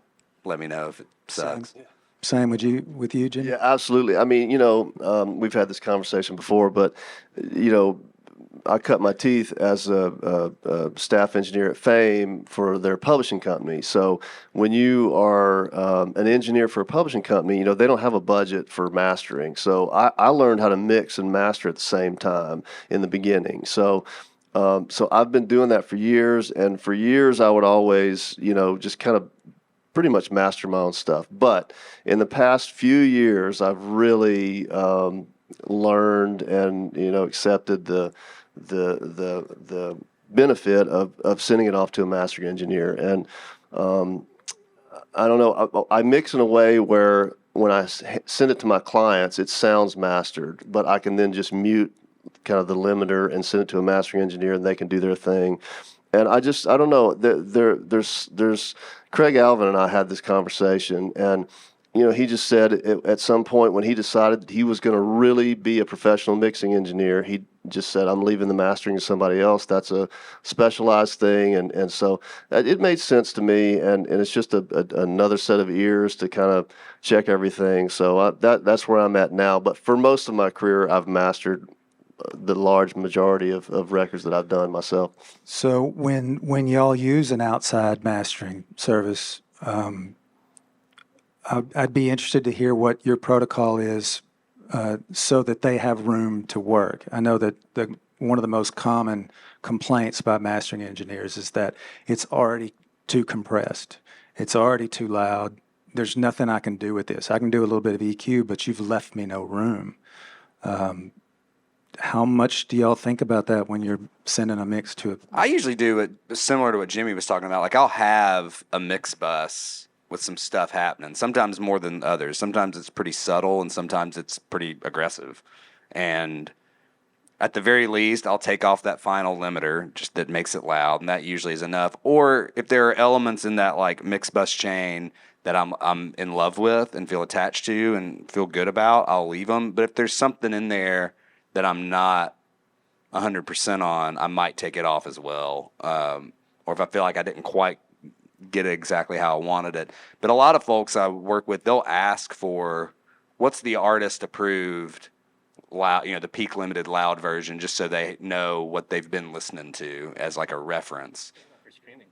let me know if it sucks. Same with you, Jimmy? Yeah, absolutely. I mean, we've had this conversation before, but, I cut my teeth as a staff engineer at Fame for their publishing company. So when you are an engineer for a publishing company, they don't have a budget for mastering. So I learned how to mix and master at the same time in the beginning. So I've been doing that for years, and for years I would always, just kind of pretty much master my own stuff. But in the past few years, I've really learned and accepted the benefit of sending it off to a mastering engineer. And I don't know, I mix in a way where when I send it to my clients, it sounds mastered, but I can then just mute kind of the limiter and send it to a mastering engineer, and they can do their thing. And I don't know. There's Craig Alvin and I had this conversation, and he just said at some point when he decided that he was going to really be a professional mixing engineer, he just said, "I'm leaving the mastering to somebody else. That's a specialized thing." And so it made sense to me, and it's just another set of ears to kind of check everything. So that's where I'm at now. But for most of my career, I've mastered the large majority of records that I've done myself. So when y'all use an outside mastering service, I'd be interested to hear what your protocol is, so that they have room to work. I know that one of the most common complaints by mastering engineers is that it's already too compressed. It's already too loud. There's nothing I can do with this. I can do a little bit of EQ, but you've left me no room. How much do y'all think about that when you're sending a mix to I usually do it similar to what Jimmy was talking about. Like I'll have a mix bus with some stuff happening, sometimes more than others. Sometimes it's pretty subtle and sometimes it's pretty aggressive. And at the very least, I'll take off that final limiter, just that makes it loud, and that usually is enough. Or if there are elements in that like mix bus chain that I'm in love with and feel attached to and feel good about, I'll leave them. But if there's something in there that I'm not 100% on, I might take it off as well. Or if I feel like I didn't quite get it exactly how I wanted it. But a lot of folks I work with, they'll ask for what's the artist approved loud, the peak limited loud version, just so they know what they've been listening to as like a reference. For streaming.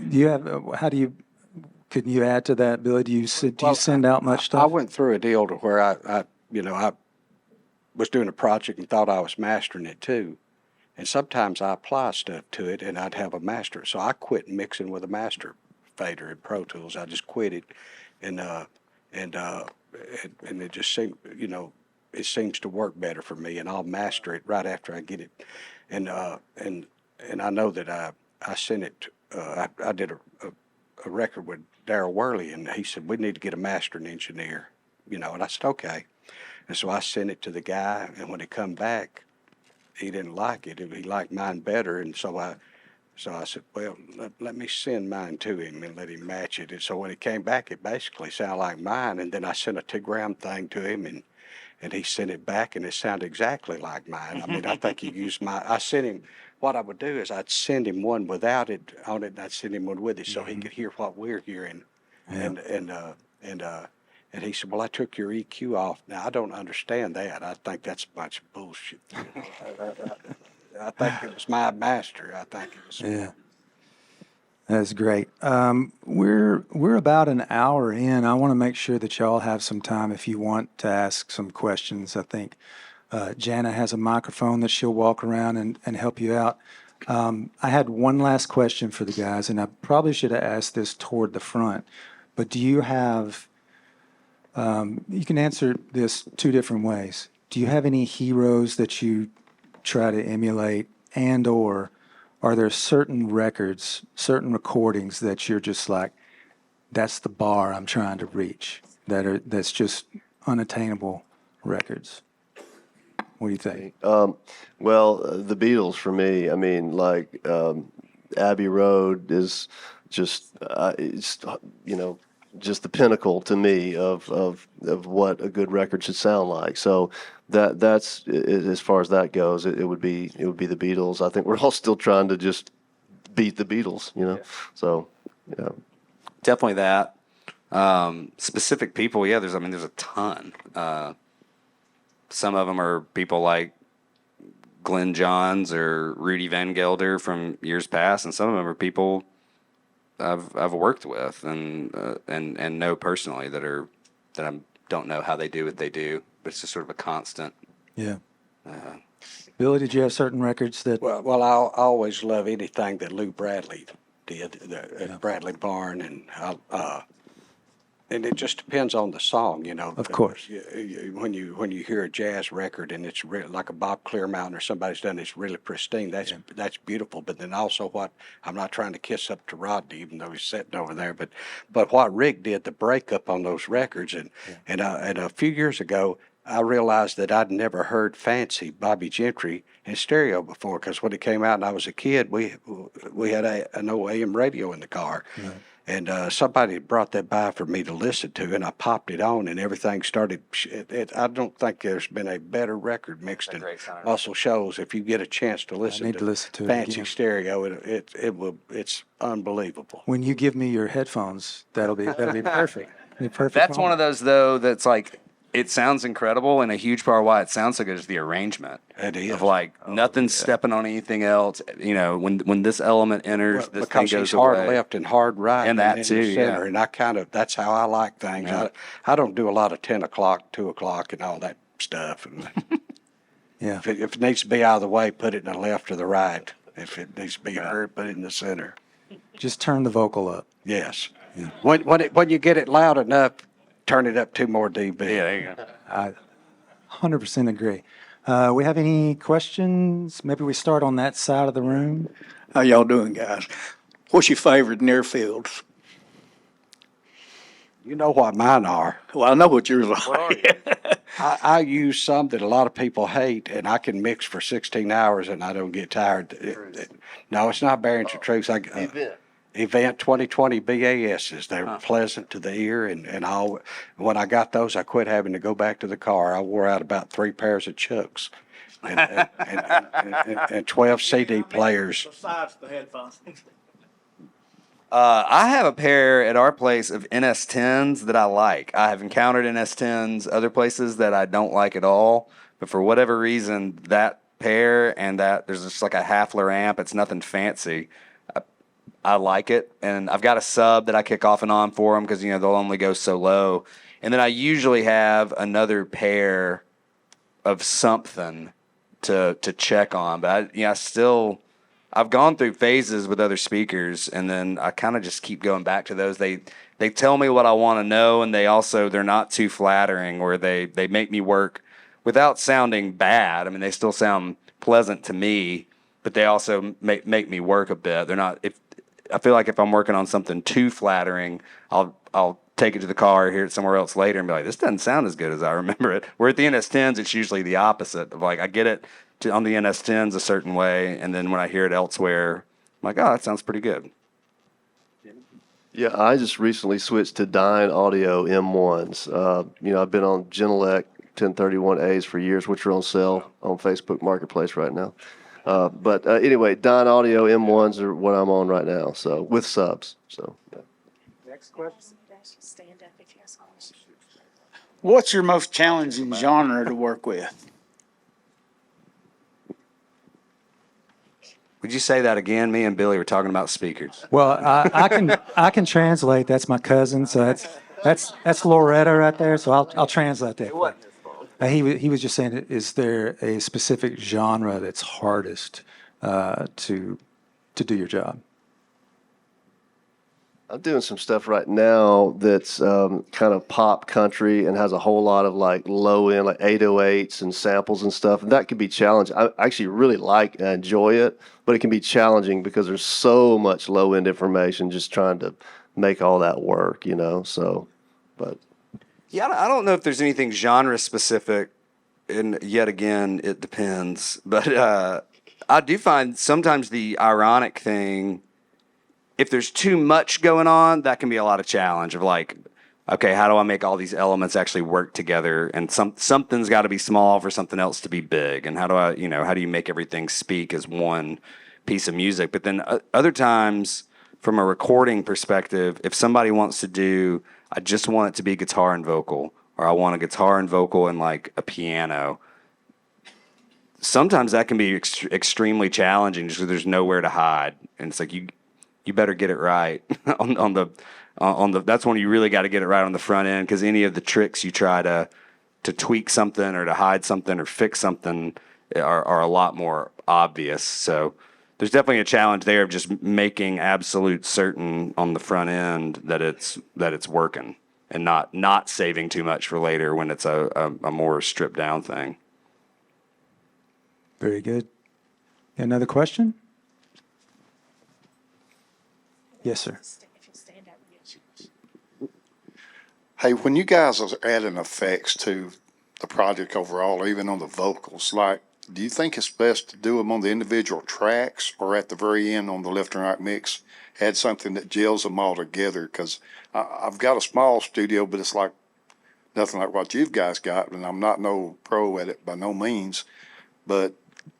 Do you have, could you add to that, Billy? Do you send out much I stuff? went through a deal to where I was doing a project and thought I was mastering it too. And sometimes I apply stuff to it and I'd have a master. So I quit mixing with a master fader in Pro Tools. I just quit it. And it just seemed, it seems to work better for me, and I'll master it right after I get it. And I know that I sent it, I did a record with Darryl Worley, and he said, we need to get a mastering engineer, and I said, okay. And so I sent it to the guy, and when he come back, he didn't like it. He liked mine better, and so I said, well, let me send mine to him and let him match it. And so when he came back, it basically sounded like mine. And then I sent a 2-gram thing to him, and he sent it back, and it sounded exactly like mine. I mean, I think he used I sent him, what I would do is I'd send him one without it on it, and I'd send him one with it so he could hear what we're hearing. Yeah. And he said, well, I took your EQ off. Now, I don't understand that. I think that's a bunch of bullshit. I think it was my master. I think it was. Yeah. That's great. We're about an hour in. I want to make sure that y'all have some time if you want to ask some questions. I think Jana has a microphone that she'll walk around and help you out. I had one last question for the guys, and I probably should have asked this toward the front, but do you have, you can answer this two different ways. Do you have any heroes that you try to emulate, and or are there certain records, certain recordings that you're just like, that's the bar I'm trying to reach, that's just unattainable records? What do you think? Well, the Beatles for me. I mean, like Abbey Road is just it's just the pinnacle to me of what a good record should sound like. So that's as far as that goes. It would be the Beatles. I think we're all still trying to just beat the Beatles. So yeah. Definitely that. Specific people, yeah. There's a ton. Some of them are people like Glenn Johns or Rudy Van Gelder from years past, and some of them are people I've worked with and know personally that I don't know how they do what they do, but it's just sort of a constant. Yeah. Billy, did you have certain records that? Well, I always love anything that Lou Bradley did, Bradley Barn, and it just depends on the song, Of course. When you hear a jazz record and it's like a Bob Clearmountain or somebody's done it's really pristine, that's beautiful. But then also I'm not trying to kiss up to Rodney, even though he's sitting over there, but what Rick did, the breakup on those records, and a few years ago, I realized that I'd never heard Fancy, Bobby Gentry, in stereo before, because when it came out and I was a kid, we had an old AM radio in the car. Right. And somebody brought that by for me to listen to, and I popped it on, and everything started. I don't think there's been a better record mixed in Muscle Shoals. If you get a chance to listen to Fancy Stereo, it's unbelievable. When you give me your headphones, that'll be perfect. That's one of those though that's like, it sounds incredible, and a huge part of why it sounds so good is the arrangement. It is. Of like nothing stepping on anything else. When this element enters, this thing because goes he's hard away. left and hard right, And that in too, the center, yeah. and that's how I like things. Yeah. I don't do a lot of 10 o'clock, 2 o'clock, and all that stuff. And Yeah. if it needs to be out of the way, put it in the left or the right. If it needs to be heard, put it in the center. Just turn the vocal up. Yes. Yeah. When you get it loud enough, turn it up 2 more dB. Yeah, there you go. I 100% agree. We have any questions? Maybe we start on that side of the room. How y'all doing, guys? What's your favorite near fields? You know what mine are. Well, I know what yours are. I use some that a lot of people hate, and I can mix for 16 hours and I don't get tired. No, it's not Barons of Truth. Event 2020 BASs. They're pleasant to the ear, and when I got those, I quit having to go back to the car. I wore out about 3 pairs of Chucks and 12 CD players. Besides the headphones. I have a pair at our place of NS10s that I like. I have encountered NS10s other places that I don't like at all, but for whatever reason, that pair and that there's just like a Hafler amp. It's nothing fancy. I like it, and I've got a sub that I kick off and on for them because they'll only go so low, and then I usually have another pair of something to check on. But I've gone through phases with other speakers, and then I kind of just keep going back to those. They tell me what I want to know, and they're not too flattering, or they make me work without sounding bad. I mean, they still sound pleasant to me, but they also make me work a bit. They're not. I feel like if I'm working on something too flattering, I'll take it to the car or hear it somewhere else later and be like, this doesn't sound as good as I remember it. Where at the NS10s, it's usually the opposite of like I get it on the NS10s a certain way, and then when I hear it elsewhere, I'm like, oh, that sounds pretty good. Yeah, I just recently switched to Dyne Audio M1s. I've been on Genelec 1031As for years, which are on sale on Facebook Marketplace right now. But anyway, Dyne Audio M1s are what I'm on right now, so with subs. So. Next question. Stand up if you ask questions. What's your most challenging genre to work with? Would you say that again? Me and Billy were talking about speakers. Well, I can translate. That's my cousin, so that's Loretta right there. So I'll translate that. He was just saying, is there a specific genre that's hardest to do your job? I'm doing some stuff right now that's kind of pop country and has a whole lot of like low end, like 808s and samples and stuff. And that can be challenging. I actually really like and enjoy it, but it can be challenging because there's so much low end information just trying to make all that work, so, but. Yeah, I don't know if there's anything genre specific, and yet again, it depends. But I do find sometimes the ironic thing, if there's too much going on, that can be a lot of challenge of like, okay, how do I make all these elements actually work together? And something's got to be small for something else to be big. And how do you make everything speak as one piece of music? But then other times, from a recording perspective, if somebody wants to do, I just want it to be guitar and vocal, or I want a guitar and vocal and like a piano. Sometimes that can be extremely challenging just because there's nowhere to hide, and it's like you better get it right on the that's when you really got to get it right on the front end, because any of the tricks you try to tweak something or to hide something or fix something are a lot more obvious. So there's definitely a challenge there of just making absolute certain on the front end that it's working, and not saving too much for later when it's a more stripped down thing. Very good. Another question? Yes, sir. If you stand up, Hey, when you guys are adding effects to the project overall, even on the vocals, like, do you think it's best to do them on the individual tracks or at the very end on the left and right mix, add something that gels them all together? Because I've got a small studio, but it's like nothing like what you've guys got, and I'm not no pro at it by no means, but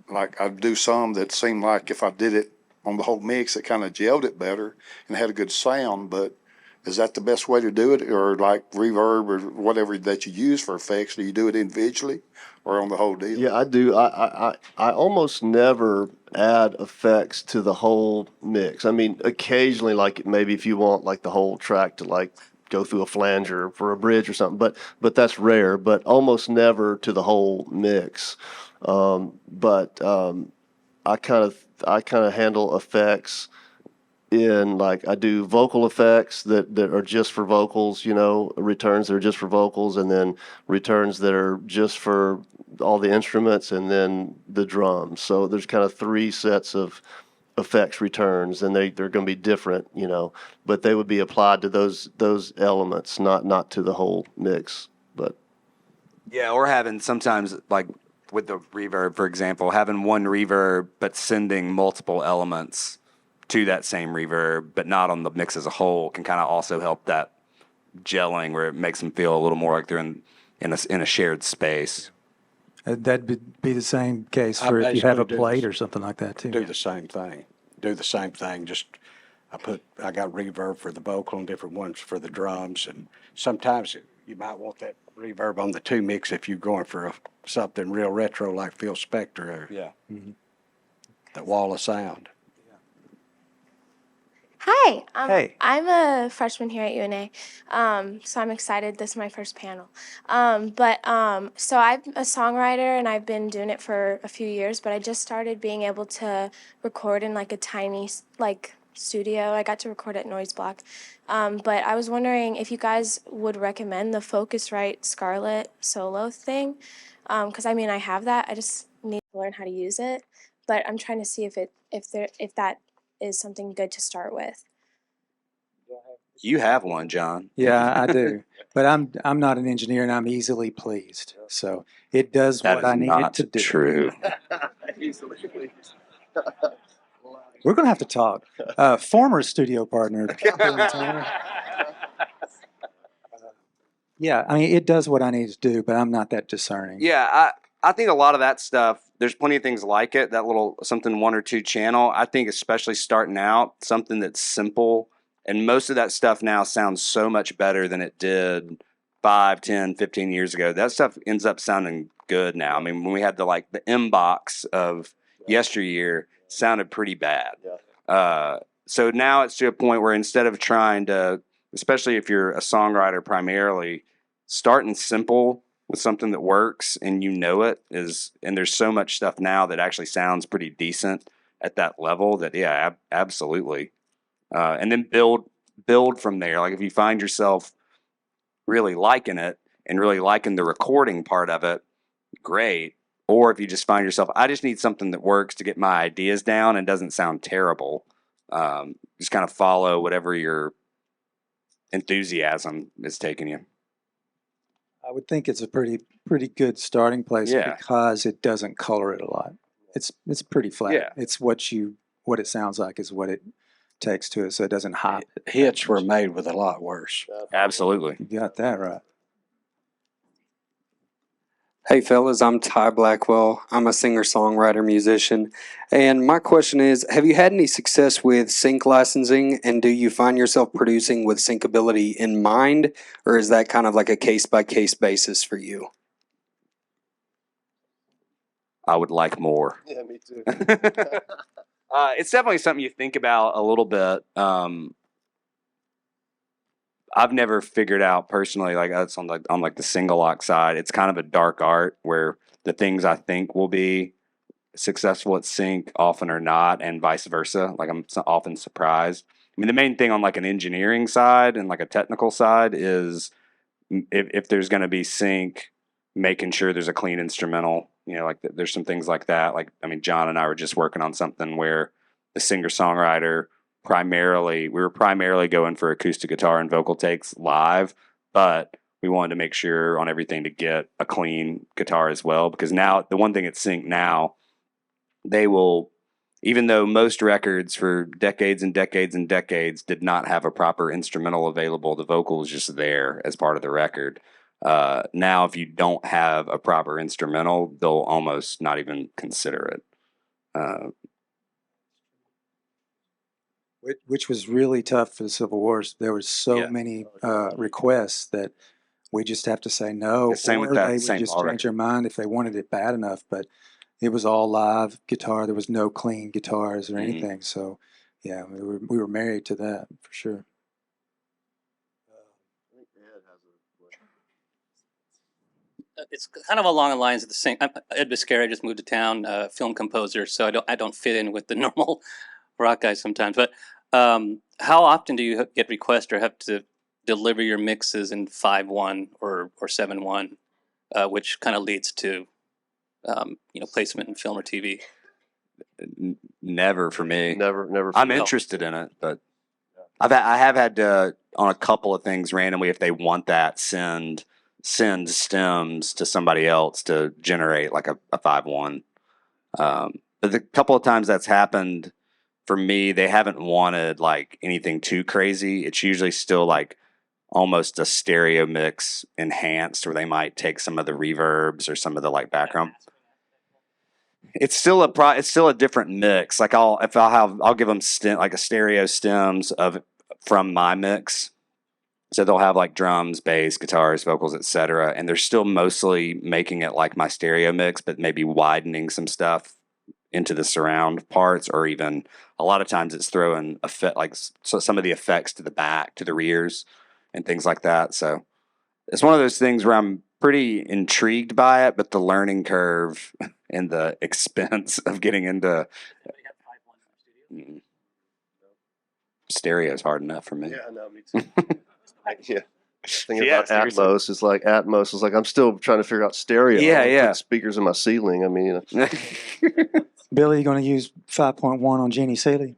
like I do some that seem like if I did it on the whole mix, it kind of gelled it better and had a good sound. But is that the best way to do it, or like reverb or whatever that you use for effects? Do you do it individually or on the whole deal? Yeah, I do. I almost never add effects to the whole mix. I mean, occasionally, like maybe if you want like the whole track to like go through a flanger for a bridge or something, but that's rare. But almost never to the whole mix. I kind of handle effects in like I do vocal effects that are just for vocals, returns that are just for vocals, and then returns that are just for all the instruments, and then the drums. So there's kind of 3 sets of effects returns, and they're going to be different, you know, but they would be applied to those elements, not to the whole mix. But Yeah, or having sometimes like with the reverb, for example, having one reverb but sending multiple elements to that same reverb, but not on the mix as a whole, can kind of also help that gelling where it makes them feel a little more like they're in a shared space. That'd be the same case I for if you have a basically do plate this- or something like that too. Do the same thing. Do the same thing. Just I got reverb for the vocal and different ones for the drums, and sometimes you might want that reverb on the two mix if you're going for something real retro like Phil Spector or Yeah. the Wall of Sound. Hi, Hey. I'm a freshman here at UNA, so I'm excited. This is my first panel. So I'm a songwriter and I've been doing it for a few years, but I just started being able to record in like a tiny studio. I got to record at Noise Block. But I was wondering if you guys would recommend the Focusrite Scarlett solo thing, because I mean I have that. I just need to learn how to use it, but I'm trying to see if that is something good to start with. You have one, John. Yeah, I do. But I'm not an engineer, and I'm easily pleased. So it does That what is I need it not to do. true. We're going to have to talk. Former studio partner. Yeah, I mean, it does what I need to do, but I'm not that discerning. Yeah, I think a lot of that stuff, there's plenty of things like it, that little something 1 or 2 channel. I think especially starting out, something that's simple. And most of that stuff now sounds so much better than it did 5, 10, 15 years ago. That stuff ends up sounding good now. I mean, when we had the inbox of yesteryear, sounded pretty bad. So now it's to a point where instead of trying to, especially if you're a songwriter primarily, starting simple with something that works and you know it is, and there's so much stuff now that actually sounds pretty decent at that level that absolutely. And then build from there. Like if you find yourself really liking it and really liking the recording part of it, great. Or if you just find yourself, I just need something that works to get my ideas down and doesn't sound terrible. Just kind of follow whatever your enthusiasm is taking you. I would think it's a pretty good starting place Yeah. because it doesn't color it a lot. It's pretty flat. Yeah. It's what it sounds like is what it takes to it, so it doesn't hop. Hits were made with a lot worse. Absolutely. You got that right. Hey fellas, I'm Ty Blackwell. I'm a singer-songwriter musician. And my question is, have you had any success with sync licensing, and do you find yourself producing with syncability in mind, or is that kind of like a case-by-case basis for you? I would like more. yeah, me too. It's definitely something you think about a little bit. I've never figured out personally, like that's on the single lock side. It's kind of a dark art where the things I think will be successful at sync often are not, and vice versa. Like I'm often surprised. I mean, the main thing on like an engineering side and like a technical side is if there's going to be sync, making sure there's a clean instrumental. You know, like there's some things like that. Like I mean, John and I were just working on something where the singer songwriter we were primarily going for acoustic guitar and vocal takes live, but we wanted to make sure on everything to get a clean guitar as well, because now the one thing at sync now, they will, even though most records for decades and decades and decades did not have a proper instrumental available, the vocal was just there as part of the record. Now if you don't have a proper instrumental, they'll almost not even consider it. Which was really tough for the Civil War. There were so Yeah. many requests that we just have to say no, The same or with that they would St. just Paul change their mind if they wanted it bad enough. But it was all live guitar. There was no clean guitars or Mhm. anything. So yeah, we were married to that for sure. It's kind of along the lines of the same. Ed Biscari just moved to town, film composer, so I don't fit in with the normal rock guys sometimes. But how often do you get requests or have to deliver your mixes in 5/1 or 7/1, which kind of leads to placement in film or TV? Never for me. Never. I'm interested in it, but I have had to on a couple of things randomly if they want that send stems to somebody else to generate like a 5-1. But the couple of times that's happened for me, they haven't wanted like anything too crazy. It's usually still like almost a stereo mix enhanced, where they might take some of the reverbs or some of the like background. It's still it's still a different mix. Like I'll give them like a stereo stems from my mix. So they'll have like drums, bass, guitars, vocals, etc. And they're still mostly making it like my stereo mix, but maybe widening some stuff into the surround parts, or even a lot of times it's throwing some of the effects to the back, to the rears, and things like that. So it's one of those things where I'm pretty intrigued by it, but the learning curve and the expense of getting into stereo is hard enough for me. Yeah, no, me too. Yeah. Thinking Yeah, about seriously. Atmos is like I'm still trying to figure out stereo. Yeah, I yeah. put speakers in my ceiling. I mean, Billy, you going to use 5.1 on Jeannie Seeley?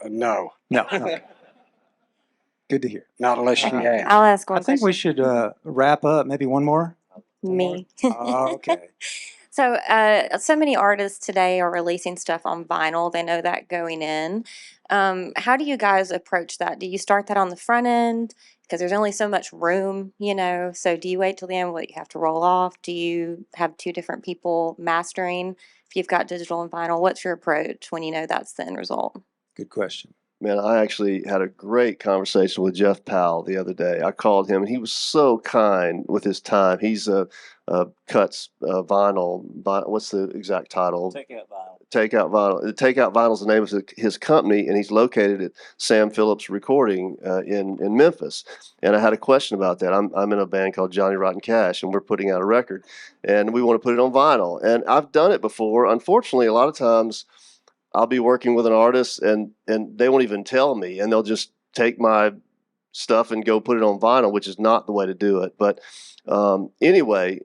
No, No. Okay. Good to hear. not unless you have. I'll ask one I think we question. should wrap up. Maybe one more. Me. Okay. So, so many artists today are releasing stuff on vinyl. They know that going in. How do you guys approach that? Do you start that on the front end? Because there's only so much room, So do you wait till the end? What you have to roll off? Do you have two different people mastering? If you've got digital and vinyl, what's your approach when you know that's the end result? Good question. man, I actually had a great conversation with Jeff Powell the other day. I called him, and he was so kind with his time. He's cuts vinyl. What's the exact title? Takeout Vinyl. Takeout Vinyl is the name of his company, and he's located at Sam Phillips Recording in Memphis. And I had a question about that. I'm in a band called Johnny Rotten Cash, and we're putting out a record, and we want to put it on vinyl. And I've done it before. Unfortunately, a lot of times I'll be working with an artist, and they won't even tell me, and they'll just take my stuff and go put it on vinyl, which is not the way to do it. But anyway.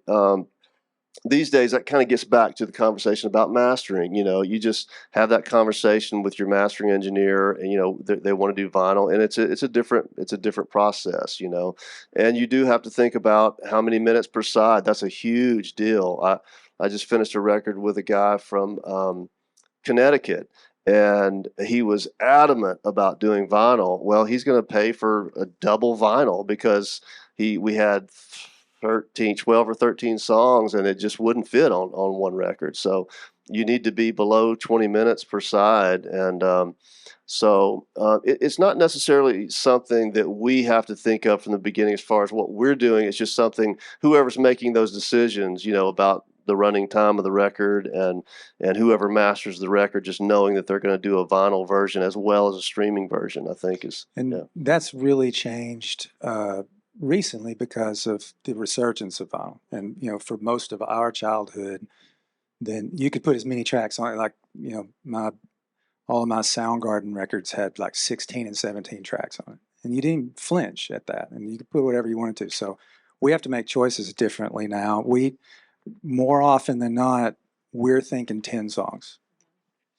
These days, that kind of gets back to the conversation about mastering. You just have that conversation with your mastering engineer, and they want to do vinyl, and it's a different process. And you do have to think about how many minutes per side. That's a huge deal. I just finished a record with a guy from Connecticut, and he was adamant about doing vinyl. Well, he's going to pay for a double vinyl because we had 12 or 13 songs, and it just wouldn't fit on one record. So you need to be below 20 minutes per side. And it's not necessarily something that we have to think of from the beginning as far as what we're doing. It's just something whoever's making those decisions, about the running time of the record, and whoever masters the record, just knowing that they're going to do a vinyl version as well as a streaming version, I think is. And yeah. that's really changed recently because of the resurgence of vinyl. And, for most of our childhood, then you could put as many tracks on it. Like, all of my Soundgarden records had like 16 and 17 tracks on it. And you didn't flinch at that. And you could put whatever you wanted to. So we have to make choices differently now. More often than not, we're thinking 10 songs.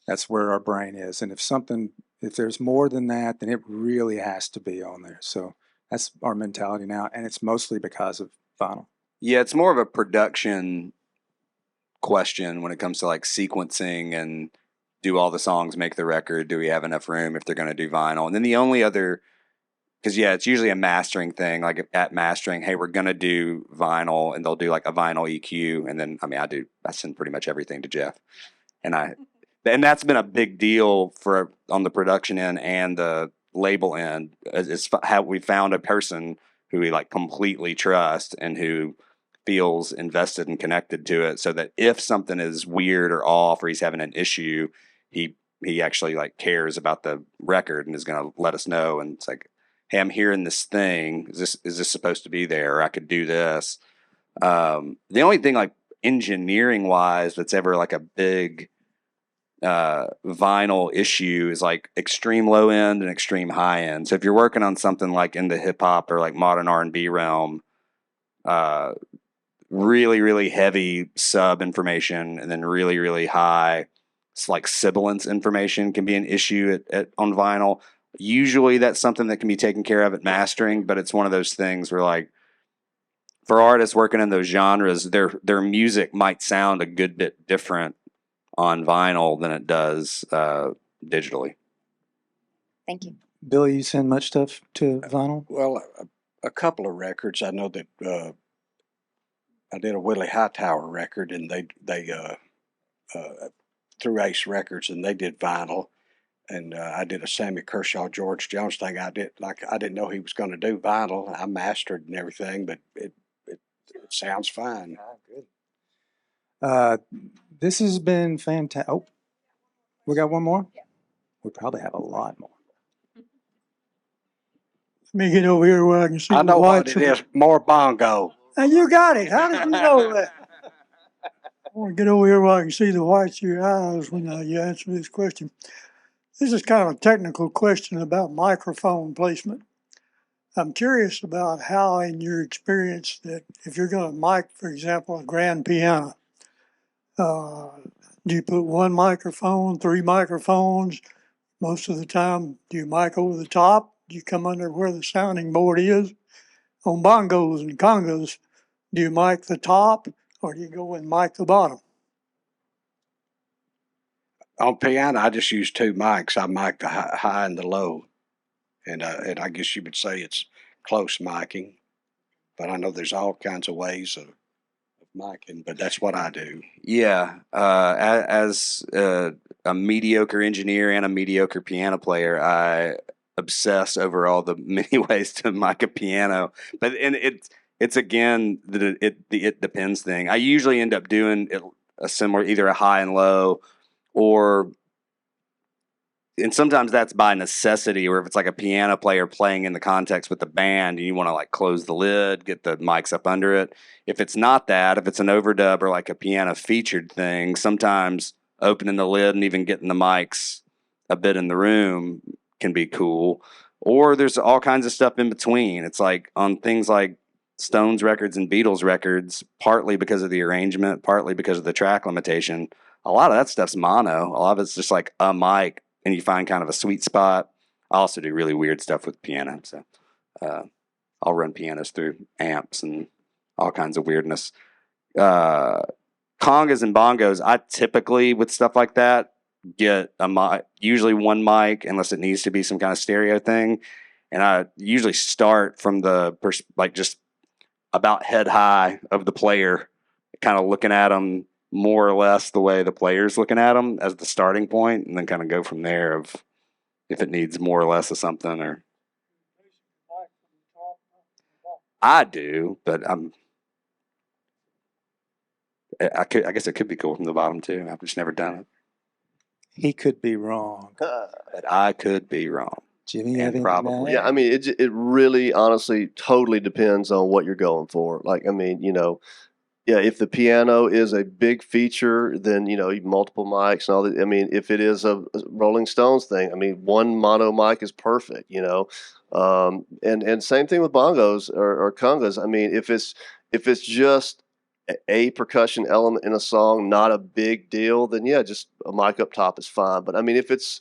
That's where our brain is. And if there's more than that, then it really has to be on there. So that's our mentality now, and it's mostly because of vinyl. Yeah, it's more of a production question when it comes to like sequencing and do all the songs make the record? Do we have enough room if they're going to do vinyl? And then the only other, because it's usually a mastering thing. Like at mastering, hey, we're going to do vinyl, and they'll do like a vinyl EQ, and then I send pretty much everything to Jeff, and that's been a big deal on the production end and the label end, is how we found a person who we like completely trust and who feels invested and connected to it, so that if something is weird or off or he's having an issue, he actually like cares about the record and is going to let us know. And it's like, hey, I'm hearing this thing. Is this supposed to be there? Or I could do this. The only thing like engineering wise that's ever like a big vinyl issue is like extreme low end and extreme high end. So if you're working on something like in the hip hop or like modern R&B realm, really, really heavy sub information, and then really, really high like sibilance information can be an issue on vinyl. Usually that's something that can be taken care of at mastering, but it's one of those things where like for artists working in those genres, their music might sound a good bit different on vinyl than it does digitally. Thank you. Billy, you send much stuff to vinyl? Well, a couple of records. I know that I did a Willie Hightower record, and they through Ace Records, and they did vinyl. And I did a Sammy Kershaw, George Jones thing. I didn't know he was going to do vinyl. I mastered and everything, but it sounds fine. This has been fantastic. Oh, we got one more? We probably have a lot more. Let me get over here where I can see I the know what whites it of the- is. More bongo. And you got it. How did you know that? I want to get over here where I can see the whites of your eyes when you answer this question. This is kind of a technical question about microphone placement. I'm curious about how, in your experience, that if you're going to mic, for example, a grand piano, do you put one microphone, three microphones? Most of the time, do you mic over the top? Do you come under where the sounding board is? On bongos and congas, do you mic the top or do you go and mic the bottom? On piano, I just use two mics. I mic the high and the low, and I guess you would say it's close miking. But I know there's all kinds of ways of miking, but that's what I do. Yeah, as a mediocre engineer and a mediocre piano player, I obsess over all the many ways to mic a piano. But it's again it depends thing. I usually end up doing a similar, either a high and low, and sometimes that's by necessity, or if it's like a piano player playing in the context with the band and you want to like close the lid, get the mics up under it. If it's not that, if it's an overdub or like a piano featured thing, sometimes opening the lid and even getting the mics a bit in the room can be cool. Or there's all kinds of stuff in between. It's like on things like Stones records and Beatles records, partly because of the arrangement, partly because of the track limitation. A lot of that stuff's mono. A lot of it's just like a mic, and you find kind of a sweet spot. I also do really weird stuff with piano, so I'll run pianos through amps and all kinds of weirdness. Congas and bongos, I typically, with stuff like that, get a mic, usually one mic, unless it needs to be some kind of stereo thing. And I usually start from the, like just about head high of the player, kind of looking at them more or less the way the player's looking at them as the starting point, and then kind of go from there of if it needs more or less of something. Or I do, but I guess it could be cool from the bottom too. I've just never done it. He could be wrong. But I could be wrong. Jimmy, And you have anything to probably. add? Yeah, I mean, it really, honestly, totally depends on what you're going for. Like, I mean, yeah, if the piano is a big feature, then multiple mics and all that. I mean, if it is a Rolling Stones thing, I mean, one mono mic is perfect. And same thing with bongos or congas. I mean, if it's just a percussion element in a song, not a big deal, then yeah, just a mic up top is fine. But I mean, if it's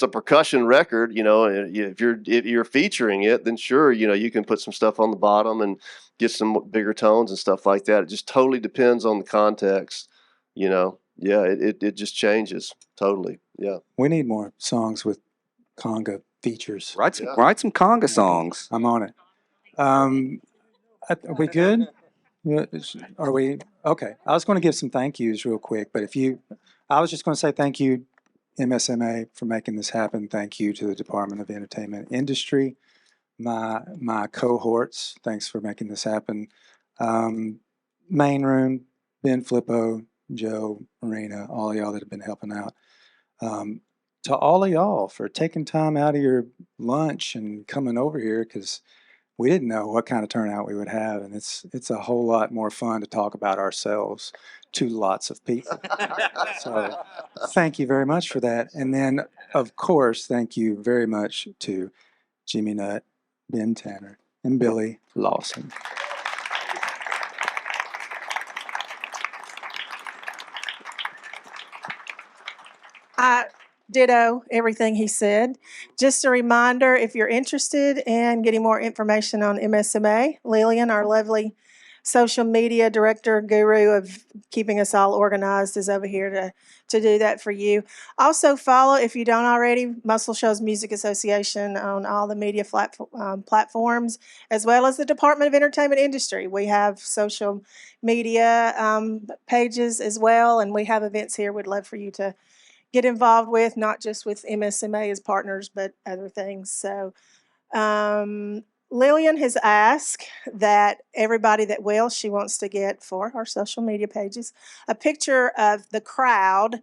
a percussion record, if you're featuring it, then sure, you can put some stuff on the bottom and get some bigger tones and stuff like that. It just totally depends on the context, Yeah, it just changes totally. Yeah. We need more songs with conga features. Write some conga songs. I'm on it. Are we good? Yeah, are we okay? I was going to give some thank yous real quick, but I was just going to say thank you, MSMA, for making this happen. Thank you to the Department of Entertainment Industry, my cohorts. Thanks for making this happen. Main Room, Ben Flippo, Joe, Marina, all of y'all that have been helping out. To all of y'all for taking time out of your lunch and coming over here, because we didn't know what kind of turnout we would have, and it's a whole lot more fun to talk about ourselves to lots of people. So thank you very much for that. And then, of course, thank you very much to Jimmy Nutt, Ben Tanner, and Billy Lawson. I ditto everything he said. Just a reminder, if you're interested in getting more information on MSMA, Lillian, our lovely social media director guru of keeping us all organized, is over here to do that for you. Also follow, if you don't already, Muscle Shoals Music Association on all the media platforms, as well as the Department of Entertainment Industry. We have social media pages as well, and we have events here we'd love for you to get involved with, not just with MSMA as partners, but other things. So Lillian has asked that everybody that will, she wants to get for our social media pages, a picture of the crowd.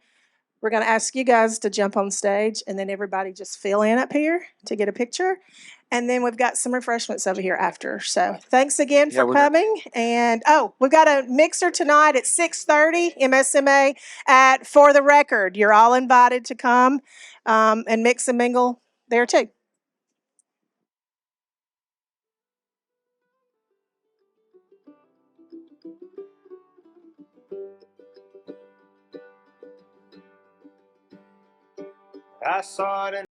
We're going to ask you guys to jump on stage and then everybody just fill in up here to get a picture. And then we've got some refreshments over here after. So thanks again Yeah, for we're gonna- coming. And we've got a mixer tonight at 6:30, MSMA at For the Record. You're all invited to come and mix and mingle there too. I saw it in